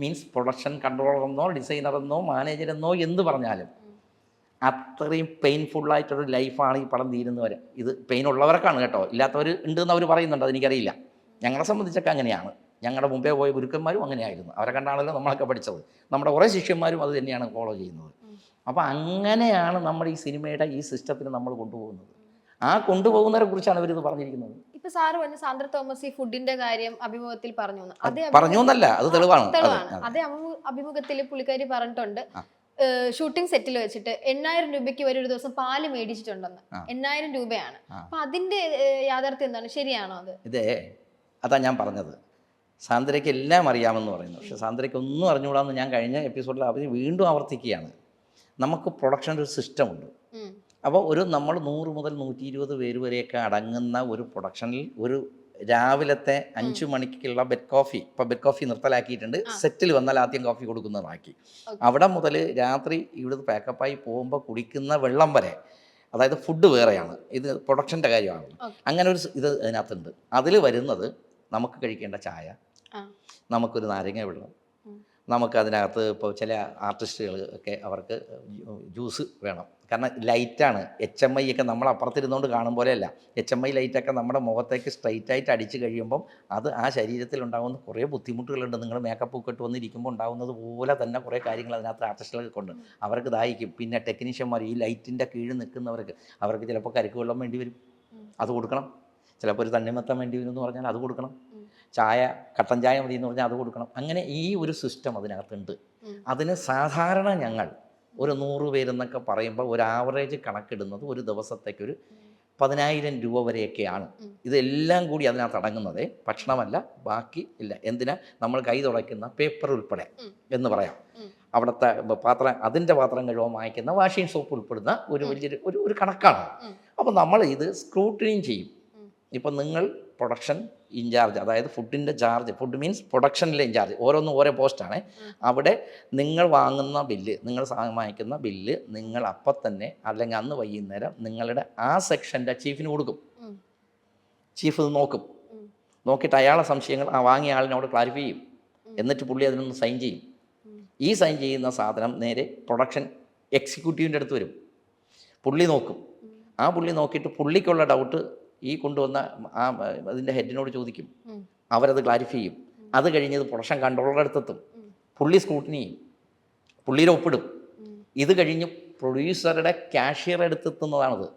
മീൻസ് പ്രൊഡക്ഷൻ കൺട്രോളറെന്നോ ഡിസൈനറെന്നോ മാനേജരെന്നോ എന്ത് പറഞ്ഞാലും അത്രയും പെയിൻഫുള്ളായിട്ടൊരു ലൈഫാണ് ഈ പടം തീരുന്നവരെ. ഇത് പെയിൻ ഉള്ളവർക്കാണ് കേട്ടോ, ഇല്ലാത്തവർ ഉണ്ടെന്ന് അവർ പറയുന്നുണ്ട്, അതെനിക്കറിയില്ല. ഞങ്ങളെ സംബന്ധിച്ചൊക്കെ അങ്ങനെയാണ്. ഞങ്ങളുടെ മുമ്പേ പോയ ഗുരുക്കന്മാരും അങ്ങനെയായിരുന്നു, അവരെ കണ്ടാണല്ലോ നമ്മളൊക്കെ പഠിച്ചത്. നമ്മുടെ കുറേ ശിഷ്യന്മാരും അത് തന്നെയാണ് ഫോളോ ചെയ്യുന്നത്. അപ്പോൾ അങ്ങനെയാണ് നമ്മൾ ഈ സിനിമയുടെ ഈ സിസ്റ്റത്തിന് നമ്മൾ കൊണ്ടുപോകുന്നത്. ആ കൊണ്ടുപോകുന്നവരെ കുറിച്ചാണ് അവരിത് പറഞ്ഞിരിക്കുന്നത്. ഇപ്പൊ സാറ് പറഞ്ഞ സാന്ദ്ര തോമസ് ഈ ഫുഡിന്റെ കാര്യം അഭിമുഖത്തിൽ പറഞ്ഞു എന്നല്ല, അത് തെളിവാണ്. അതേ അഭിമുഖത്തിൽ പുള്ളിക്കാരി പറഞ്ഞിട്ടുണ്ട്, ഷൂട്ടിംഗ് സെറ്റിൽ വെച്ചിട്ട് 8000 രൂപയ്ക്ക് ഒരു ദിവസം പാല് മേടിച്ചിട്ടുണ്ടെന്ന്. 8000 രൂപയാണ്. അപ്പൊ അതിന്റെ യാഥാർത്ഥ്യം എന്താണ്, ശരിയാണോ അത്? അതാ ഞാൻ പറഞ്ഞത്, സാന്ദ്രയ്ക്ക് എല്ലാം അറിയാമെന്ന് പറയുന്നു, പക്ഷെ സാന്ദ്രയ്ക്ക് ഒന്നും അറിഞ്ഞുകൂടാന്ന് ഞാൻ കഴിഞ്ഞ എപ്പിസോഡിൽ അവർ വീണ്ടും ആവർത്തിക്കുകയാണ്. നമുക്ക് പ്രൊഡക്ഷൻ ഒരു സിസ്റ്റമുണ്ട്. അപ്പോൾ നമ്മൾ 100 മുതൽ 120 പേര് വരെയൊക്കെ അടങ്ങുന്ന ഒരു പ്രൊഡക്ഷനിൽ ഒരു രാവിലത്തെ 5 മണിക്കുള്ള ബെഡ് കോഫി, ഇപ്പോൾ ബെഡ് കോഫി നിർത്തലാക്കിയിട്ടുണ്ട്, സെറ്റിൽ വന്നാൽ ആദ്യം കോഫി കൊടുക്കുന്നതാക്കി. അവിടെ മുതൽ രാത്രി ഇവിടുന്ന് പാക്കപ്പായി പോകുമ്പോൾ കുടിക്കുന്ന വെള്ളം വരെ, അതായത് ഫുഡ് വേറെയാണ്, ഇത് പ്രൊഡക്ഷൻ്റെ കാര്യമാണ്. അങ്ങനെ ഒരു ഇത് അതിനകത്തുണ്ട്. അതിൽ വരുന്നത് നമുക്ക് കഴിക്കേണ്ട ചായ, നമുക്കൊരു നാരങ്ങ വെള്ളം, നമുക്കതിനകത്ത് ഇപ്പോൾ ചില ആർട്ടിസ്റ്റുകൾ ഒക്കെ അവർക്ക് ജ്യൂസ് വേണം, കാരണം ലൈറ്റാണ്. HMI ഒക്കെ നമ്മൾ അപ്പുറത്തിരുന്നുകൊണ്ട് കാണും പോലെയല്ല. HMI ലൈറ്റൊക്കെ നമ്മുടെ മുഖത്തേക്ക് സ്ട്രൈറ്റായിട്ട് അടിച്ച് കഴിയുമ്പം അത് ആ ശരീരത്തിലുണ്ടാകുന്ന കുറേ ബുദ്ധിമുട്ടുകളുണ്ട്. നിങ്ങൾ മേക്കപ്പ് ഒക്കെ ഇട്ട് വന്നിരിക്കുമ്പോൾ ഉണ്ടാകുന്നത് പോലെ തന്നെ കുറേ കാര്യങ്ങൾ അതിനകത്ത് ആർട്ടിസ്റ്റുകളൊക്കെ കൊണ്ട് അവർക്ക് ദാഹിക്കും. പിന്നെ ടെക്നീഷ്യന്മാർ ഈ ലൈറ്റിൻ്റെ കീഴിൽ നിൽക്കുന്നവർക്ക് അവർക്ക് ചിലപ്പോൾ കരിക്ക് വെള്ളം വേണ്ടി വരും, അത് കൊടുക്കണം. ചിലപ്പോൾ ഒരു തണ്ണിമത്തം വേണ്ടി വരും എന്ന് പറഞ്ഞാൽ അത് കൊടുക്കണം. ചായ, കട്ടൻ ചായ മതി എന്ന് പറഞ്ഞാൽ അത് കൊടുക്കണം. അങ്ങനെ ഈ ഒരു സിസ്റ്റം അതിനകത്തുണ്ട്. അതിന് സാധാരണ ഞങ്ങൾ ഒരു 100 പേരെന്നൊക്കെ പറയുമ്പോൾ ഒരു ആവറേജ് കണക്കിടുന്നത് ഒരു ദിവസത്തേക്കൊരു 10,000 രൂപ വരെയൊക്കെയാണ്. ഇതെല്ലാം കൂടി അതിനകത്ത് അടങ്ങുന്നത്, ഭക്ഷണമല്ല, ബാക്കി ഇല്ല. എന്തിനാ നമ്മൾ കൈ തുടയ്ക്കുന്ന പേപ്പർ ഉൾപ്പെടെ എന്ന് പറയാം, അവിടുത്തെ പാത്രം, അതിൻ്റെ പാത്രം കഴുകാൻ വാങ്ങിക്കുന്ന വാഷിംഗ് സോപ്പ് ഉൾപ്പെടുന്ന ഒരു വലിയൊരു ഒരു കണക്കാണ്. അപ്പോൾ നമ്മൾ ഇത് സ്ക്രൂട്ടിനിയും ചെയ്യും. ഇപ്പം നിങ്ങൾ പ്രൊഡക്ഷൻ ഇൻചാർജ്, അതായത് ഫുഡിൻ്റെ ചാർജ്, ഫുഡ് മീൻസ് പ്രൊഡക്ഷനിലെ ഇൻചാർജ്, ഓരോന്നും ഓരോ പോസ്റ്റാണ്. അവിടെ നിങ്ങൾ വാങ്ങുന്ന ബില്ല്, നിങ്ങൾ വാങ്ങിക്കുന്ന ബില്ല് നിങ്ങൾ അപ്പം തന്നെ അല്ലെങ്കിൽ അന്ന് വൈകുന്നേരം നിങ്ങളുടെ ആ സെക്ഷൻ്റെ ചീഫിന് കൊടുക്കും. ചീഫ് ഇത് നോക്കും. നോക്കിയിട്ട് അയാളെ സംശയങ്ങൾ ആ വാങ്ങിയ ആളിനോട് ക്ലാരിഫൈ ചെയ്യും. എന്നിട്ട് പുള്ളി അതിനൊന്ന് സൈൻ ചെയ്യും. ഈ സൈൻ ചെയ്യുന്ന സാധനം നേരെ പ്രൊഡക്ഷൻ എക്സിക്യൂട്ടീവിൻ്റെ അടുത്ത് വരും. പുള്ളി നോക്കും. ആ പുള്ളി നോക്കിയിട്ട് പുള്ളിക്കുള്ള ഡൗട്ട് ഈ കൊണ്ടുവന്ന ആ അതിൻ്റെ ഹെഡിനോട് ചോദിക്കും. അവരത് ക്ലാരിഫൈ ചെയ്യും. അത് കഴിഞ്ഞത് പ്രൊഡക്ഷൻ കൺട്രോളറുടെ അടുത്തെത്തും. പുള്ളി സ്ക്രൂട്ടിനി ചെയ്യും, പുള്ളിയുടെ ഒപ്പിടും. ഇത് കഴിഞ്ഞ് പ്രൊഡ്യൂസറുടെ ക്യാഷ്യർ അടുത്തെത്തുന്നതാണത്.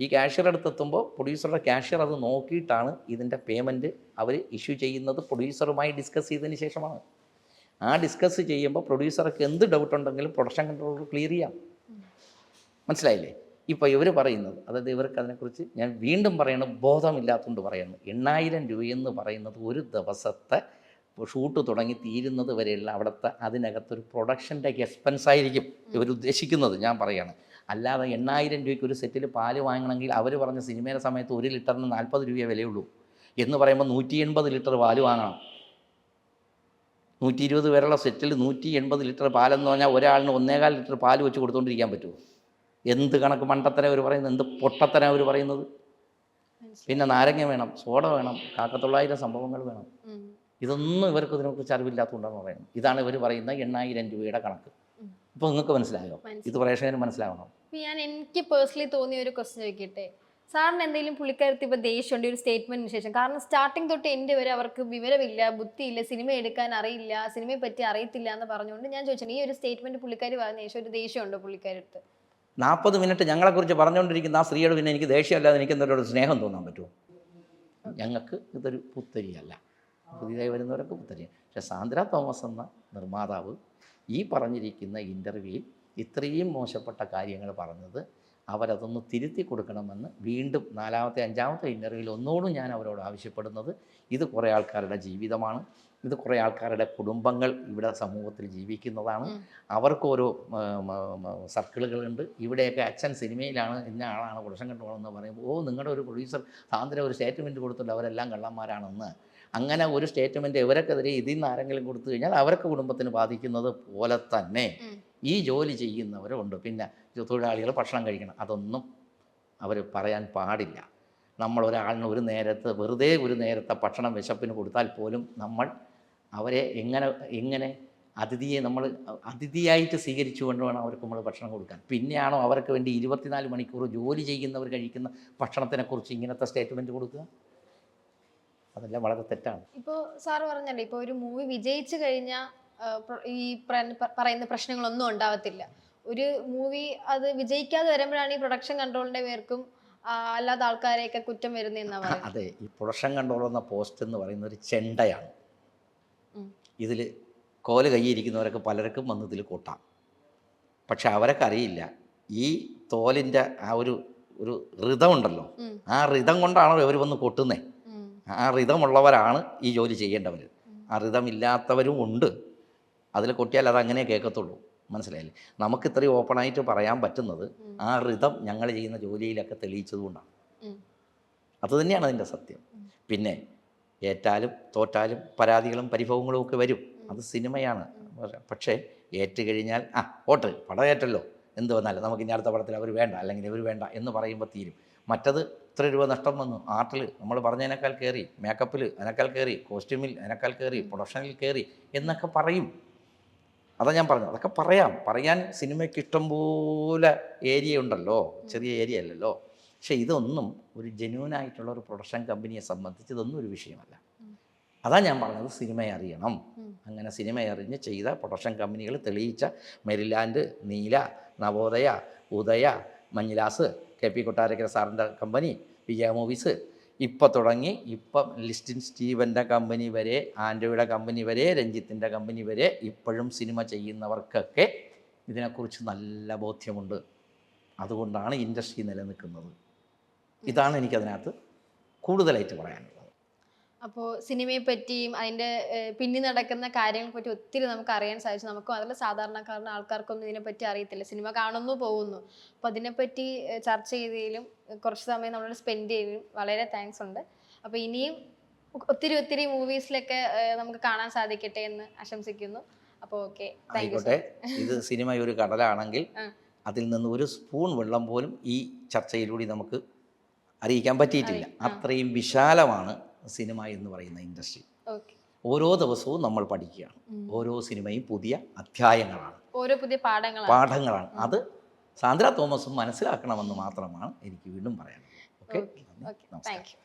ഈ ക്യാഷ്യർ അടുത്തെത്തുമ്പോൾ പ്രൊഡ്യൂസറുടെ ക്യാഷ്യർ അത് നോക്കിയിട്ടാണ് ഇതിൻ്റെ പേയ്മെൻറ്റ് അവർ ഇഷ്യൂ ചെയ്യുന്നത്. പ്രൊഡ്യൂസറുമായി ഡിസ്കസ് ചെയ്തതിന് ശേഷമാണ്. ആ ഡിസ്കസ് ചെയ്യുമ്പോൾ പ്രൊഡ്യൂസർക്ക് എന്ത് ഡൗട്ട് ഉണ്ടെങ്കിലും പ്രൊഡക്ഷൻ കൺട്രോളർ ക്ലിയർ ചെയ്യാം. മനസ്സിലായില്ലേ? ഇപ്പോൾ ഇവർ പറയുന്നത്, അതായത് ഇവർക്ക് അതിനെക്കുറിച്ച് ഞാൻ വീണ്ടും പറയുന്നത് ബോധമില്ലാത്തതുകൊണ്ട് പറയുന്നത്, 8,000 രൂപയെന്ന് പറയുന്നത് ഒരു ദിവസത്തെ ഷൂട്ട് തുടങ്ങി തീരുന്നത് വരെയുള്ള അവിടുത്തെ അതിനകത്തൊരു പ്രൊഡക്ഷൻ്റെ എക്സ്പെൻസ് ആയിരിക്കും ഇവരുദ്ദേശിക്കുന്നത്. ഞാൻ പറയുകയാണ്. അല്ലാതെ 8,000 രൂപയ്ക്ക് ഒരു സെറ്റിൽ പാല് വാങ്ങണമെങ്കിൽ അവർ പറഞ്ഞ സിനിമയുടെ സമയത്ത് 1 ലിറ്ററിന് 40 രൂപയെ വിലയുള്ളൂ എന്ന് പറയുമ്പോൾ 180 ലിറ്റർ പാല് വാങ്ങണം. 120 പേരുള്ള സെറ്റിൽ 180 ലിറ്റർ പാലെന്ന് പറഞ്ഞാൽ ഒരാളിന് 1.25 ലിറ്റർ പാല് വെച്ച് കൊടുത്തുകൊണ്ടിരിക്കാൻ പറ്റുമോ? എന്ത് കണക്ക് മണ്ടത്തരം അവർ പറയുന്നത്, എന്ത് പൊട്ടത്തരം അവർ പറയുന്നത്. പിന്നെ നാരങ്ങ വേണം, സോഡ വേണം, 1,000 സംഭവങ്ങൾ വേണം. ഇതൊന്നും ഇവർക്ക് ഇതിനെക്കുറിച്ച് അറിവില്ലാത്തതുകൊണ്ടാണ് പറയുന്നത്. ഇതാണ് ഇവർ പറയുന്ന 8,000 രൂപയുടെ കണക്ക്. ഇപ്പോൾ നിങ്ങൾക്ക് മനസ്സിലായോ? ഇത് പ്രേക്ഷകന് മനസ്സിലാവണം. എനിക്ക് പേഴ്സണലി തോന്നിയ ഒരു ക്വസ്റ്റ്യൻ ചോദിക്കട്ടെ, സാറിന് എന്തെങ്കിലും പുള്ളിക്കാരത്തി ഇപ്പോൾ ദേഷ്യമുണ്ട് ഒരു സ്റ്റേറ്റ്മെന്റിന് ശേഷം? കാരണം സ്റ്റാർട്ടിങ് തൊട്ട് എൻ്റെ വരെ അവർക്ക് വിവരമില്ല, ബുദ്ധിയില്ല, സിനിമ എടുക്കാൻ അറിയില്ല, സിനിമയെ പറ്റി അറിയത്തില്ല എന്ന് പറഞ്ഞുകൊണ്ട് ഞാൻ ചോദിച്ചു, ഈ ഒരു സ്റ്റേറ്റ്മെന്റ് പുള്ളിക്കാരി പറഞ്ഞ ശേഷം ഒരു ദേഷ്യമുണ്ടോ പുള്ളിക്കാരടുത്ത്? 40 മിനിറ്റ് ഞങ്ങളെക്കുറിച്ച് പറഞ്ഞുകൊണ്ടിരിക്കുന്ന ആ സ്ത്രീയോട് പിന്നെ എനിക്ക് ദേഷ്യമല്ലാതെ എനിക്ക് എന്തൊരു സ്നേഹം തോന്നാൻ പറ്റുമോ? ഞങ്ങൾക്ക് ഇതൊരു പുത്തരിയല്ല, പുതിയതായി വരുന്നവരൊക്കെ പുത്തരിയാണ്. പക്ഷേ സാന്ദ്ര തോമസ് എന്ന നിർമ്മാതാവ് ഈ പറഞ്ഞിരിക്കുന്ന ഇൻ്റർവ്യൂവിൽ ഇത്രയും മോശപ്പെട്ട കാര്യങ്ങൾ പറഞ്ഞത് അവരതൊന്ന് തിരുത്തി കൊടുക്കണമെന്ന് വീണ്ടും 4ാമത്തെ 5ാമത്തെ ഇൻ്റർവ്യൂവിൽ ഒന്നുകൂടും ഞാൻ അവരോട് ആവശ്യപ്പെടുന്നത്. ഇത് കുറേ ആൾക്കാരുടെ ജീവിതമാണ്, ഇത് കുറേ ആൾക്കാരുടെ കുടുംബങ്ങൾ ഇവിടെ സമൂഹത്തിൽ ജീവിക്കുന്നതാണ്. അവർക്ക് ഓരോ സർക്കിളുകളുണ്ട്. ഇവിടെയൊക്കെ അച്ഛൻ സിനിമയിലാണ്, ഇന്ന ആളാണ് പ്രൊഡക്ഷൻ കൺട്രോൾ എന്ന് പറയുമ്പോൾ നിങ്ങളുടെ ഒരു പ്രൊഡ്യൂസർ സാന്ദ്ര ഒരു സ്റ്റേറ്റ്മെൻറ്റ് കൊടുത്തില്ല അവരെല്ലാം കള്ളന്മാരാണെന്ന്. അങ്ങനെ ഒരു സ്റ്റേറ്റ്മെൻറ്റ് ഇവർക്കെതിരെ ഇതിൽ നിന്ന് ആരെങ്കിലും കൊടുത്തു കഴിഞ്ഞാൽ അവർക്ക് കുടുംബത്തിന് ബാധിക്കുന്നത് പോലെ തന്നെ ഈ ജോലി ചെയ്യുന്നവരുണ്ട്. പിന്നെ തൊഴിലാളികൾ ഭക്ഷണം കഴിക്കണം, അതൊന്നും അവർ പറയാൻ പാടില്ല. നമ്മൾ ഒരാളിന് ഒരു നേരത്തെ വെറുതെ ഒരു നേരത്തെ ഭക്ഷണം വിശപ്പിന് കൊടുത്താൽ പോലും നമ്മൾ അവരെ എങ്ങനെ അതിഥിയെ നമ്മൾ അതിഥിയായിട്ട് സ്വീകരിച്ചുകൊണ്ട് വേണം അവർക്ക് നമ്മൾ ഭക്ഷണം കൊടുക്കാൻ. പിന്നെയാണോ അവർക്ക് വേണ്ടി 24 മണിക്കൂർ ജോലി ചെയ്യുന്നവർ കഴിക്കുന്ന ഭക്ഷണത്തിനെക്കുറിച്ച് ഇങ്ങനത്തെ സ്റ്റേറ്റ്മെൻറ്റ് കൊടുക്കുക? അതെല്ലാം വളരെ തെറ്റാണ്. ഇപ്പോൾ സാറ് പറഞ്ഞല്ലേ, ഇപ്പോൾ ഒരു മൂവി വിജയിച്ചു കഴിഞ്ഞാൽ ഈ പറയുന്ന പ്രശ്നങ്ങളൊന്നും ഉണ്ടാവത്തില്ല. ഒരു മൂവി അത് വിജയിക്കാതെ വരുമ്പോഴാണ് ഈ പ്രൊഡക്ഷൻ കൺട്രോളിൻ്റെ പേർക്കും അല്ലാത്ത ആൾക്കാരെയൊക്കെ കുറ്റം വരുന്നതെന്നാണ് പറയുന്നത്. അതെ, ഈ പ്രൊഡക്ഷൻ കൺട്രോൾ എന്ന പോസ്റ്റ് എന്ന് പറയുന്ന ഒരു ചെണ്ടയാണ്. ഇതിൽ കോല് കൈയിരിക്കുന്നവരൊക്കെ പലർക്കും വന്ന് ഇതിൽ കൂട്ടാം. പക്ഷെ അവരൊക്കെ അറിയില്ല ഈ തോലിൻ്റെ ആ ഒരു ഋതമുണ്ടല്ലോ, ആ ഋതം കൊണ്ടാണോ ഇവർ വന്ന് കൊട്ടുന്നത്. ആ ഋതമുള്ളവരാണ് ഈ ജോലി ചെയ്യേണ്ടവർ. ആ ഋതമില്ലാത്തവരും ഉണ്ട്. അതിൽ കൊട്ടിയാൽ അത് അങ്ങനെ കേൾക്കത്തുള്ളൂ. മനസ്സിലായില്ലേ? നമുക്ക് ഇത്രയും ഓപ്പണായിട്ട് പറയാൻ പറ്റുന്നത് ആ ഋതം ഞങ്ങൾ ചെയ്യുന്ന ജോലിയിലൊക്കെ തെളിയിച്ചതുകൊണ്ടാണ്. അതുതന്നെയാണ് അതിൻ്റെ സത്യം. പിന്നെ ഏറ്റാലും തോറ്റാലും പരാതികളും പരിഭവങ്ങളും ഒക്കെ വരും. അത് സിനിമയാണ്. പക്ഷേ ഏറ്റ് കഴിഞ്ഞാൽ ഓട്ട് പടം ഏറ്റല്ലോ, എന്ത് വന്നാലും നമുക്ക് ഇനി അടുത്ത പടത്തിൽ അവർ വേണ്ട അല്ലെങ്കിൽ ഇവർ വേണ്ട എന്ന് പറയുമ്പോൾ തീരും. മറ്റത് ഇത്ര രൂപ നഷ്ടം വന്നു, ആർട്ടിൽ നമ്മൾ പറഞ്ഞതിനേക്കാൾ കയറി, മേക്കപ്പിൽ അതിനേക്കാൾ കയറി, കോസ്റ്റ്യൂമിൽ അതിനേക്കാൾ കയറി, പ്രൊഡക്ഷനിൽ കയറി എന്നൊക്കെ പറയും. അതാണ് ഞാൻ പറഞ്ഞത്. അതൊക്കെ പറയാൻ സിനിമയ്ക്ക് ഇഷ്ടംപോലെ ഏരിയ ഉണ്ടല്ലോ, ചെറിയ ഏരിയ അല്ലല്ലോ. പക്ഷേ ഇതൊന്നും ഒരു ജെന്യൂനായിട്ടുള്ള ഒരു പ്രൊഡക്ഷൻ കമ്പനിയെ സംബന്ധിച്ച് ഇതൊന്നും ഒരു വിഷയമല്ല. അതാണ് ഞാൻ പറഞ്ഞത്, സിനിമയെ അറിയണം. അങ്ങനെ സിനിമയെ അറിഞ്ഞ് ചെയ്ത പ്രൊഡക്ഷൻ കമ്പനികൾ തെളിയിച്ച മെരിലാൻഡ്, നീല, നവോദയ, ഉദയ, മഞ്ഞിലാസ്, KP കൊട്ടാരക്കര സാറിൻ്റെ കമ്പനി, വിജയ മൂവീസ്, ഇപ്പം തുടങ്ങി ഇപ്പം ലിസ്റ്റിൻ സ്റ്റീവൻ്റെ കമ്പനി വരെ, ആൻഡ്രോയുടെ കമ്പനി വരെ, രഞ്ജിത്തിൻ്റെ കമ്പനി വരെ ഇപ്പോഴും സിനിമ ചെയ്യുന്നവർക്കൊക്കെ ഇതിനെക്കുറിച്ച് നല്ല ബോധ്യമുണ്ട്. അതുകൊണ്ടാണ് ഇൻഡസ്ട്രി നിലനിൽക്കുന്നത്. ഇതാണ് എനിക്കതിനകത്ത് കൂടുതലായിട്ട് പറയാനുള്ളത്. അപ്പോൾ സിനിമയെ പറ്റിയും അതിൻ്റെ പിന്നിൽ നടക്കുന്ന കാര്യങ്ങളെ പറ്റി ഒത്തിരി നമുക്ക് അറിയാൻ സാധിച്ചു. നമുക്കും അതിൽ സാധാരണക്കാരന് ആൾക്കാർക്കൊന്നും ഇതിനെപ്പറ്റി അറിയത്തില്ല. സിനിമ കാണുന്നു പോകുന്നു. അപ്പോൾ അതിനെപ്പറ്റി ചർച്ച ചെയ്തതിലും കുറച്ച് സമയം നമ്മൾ സ്പെൻഡ് ചെയ്തതിലും വളരെ താങ്ക്സ് ഉണ്ട്. അപ്പോൾ ഇനിയും ഒത്തിരി മൂവീസിലൊക്കെ നമുക്ക് കാണാൻ സാധിക്കട്ടെ എന്ന് ആശംസിക്കുന്നു. അപ്പോൾ ഓക്കെ, ആയിക്കോട്ടെ. ഇത് സിനിമ ഒരു കടലാണെങ്കിൽ അതിൽ നിന്ന് ഒരു സ്പൂൺ വെള്ളം പോലും ഈ ചർച്ചയിലൂടെ നമുക്ക് അറിയിക്കാൻ പറ്റിയിട്ടില്ല. അത്രയും വിശാലമാണ് സിനിമ എന്ന് പറയുന്ന ഇൻഡസ്ട്രി. ഓരോ ദിവസവും നമ്മൾ പഠിക്കുകയാണ്. ഓരോ സിനിമയും പുതിയ അധ്യായങ്ങളാണ്, ഓരോ പുതിയ പാഠങ്ങളാണ്. അത് സാന്ദ്ര തോമസും മനസ്സിലാക്കണമെന്ന് മാത്രമാണ് എനിക്ക് വീണ്ടും പറയാനുള്ളത്. Okay, thank you.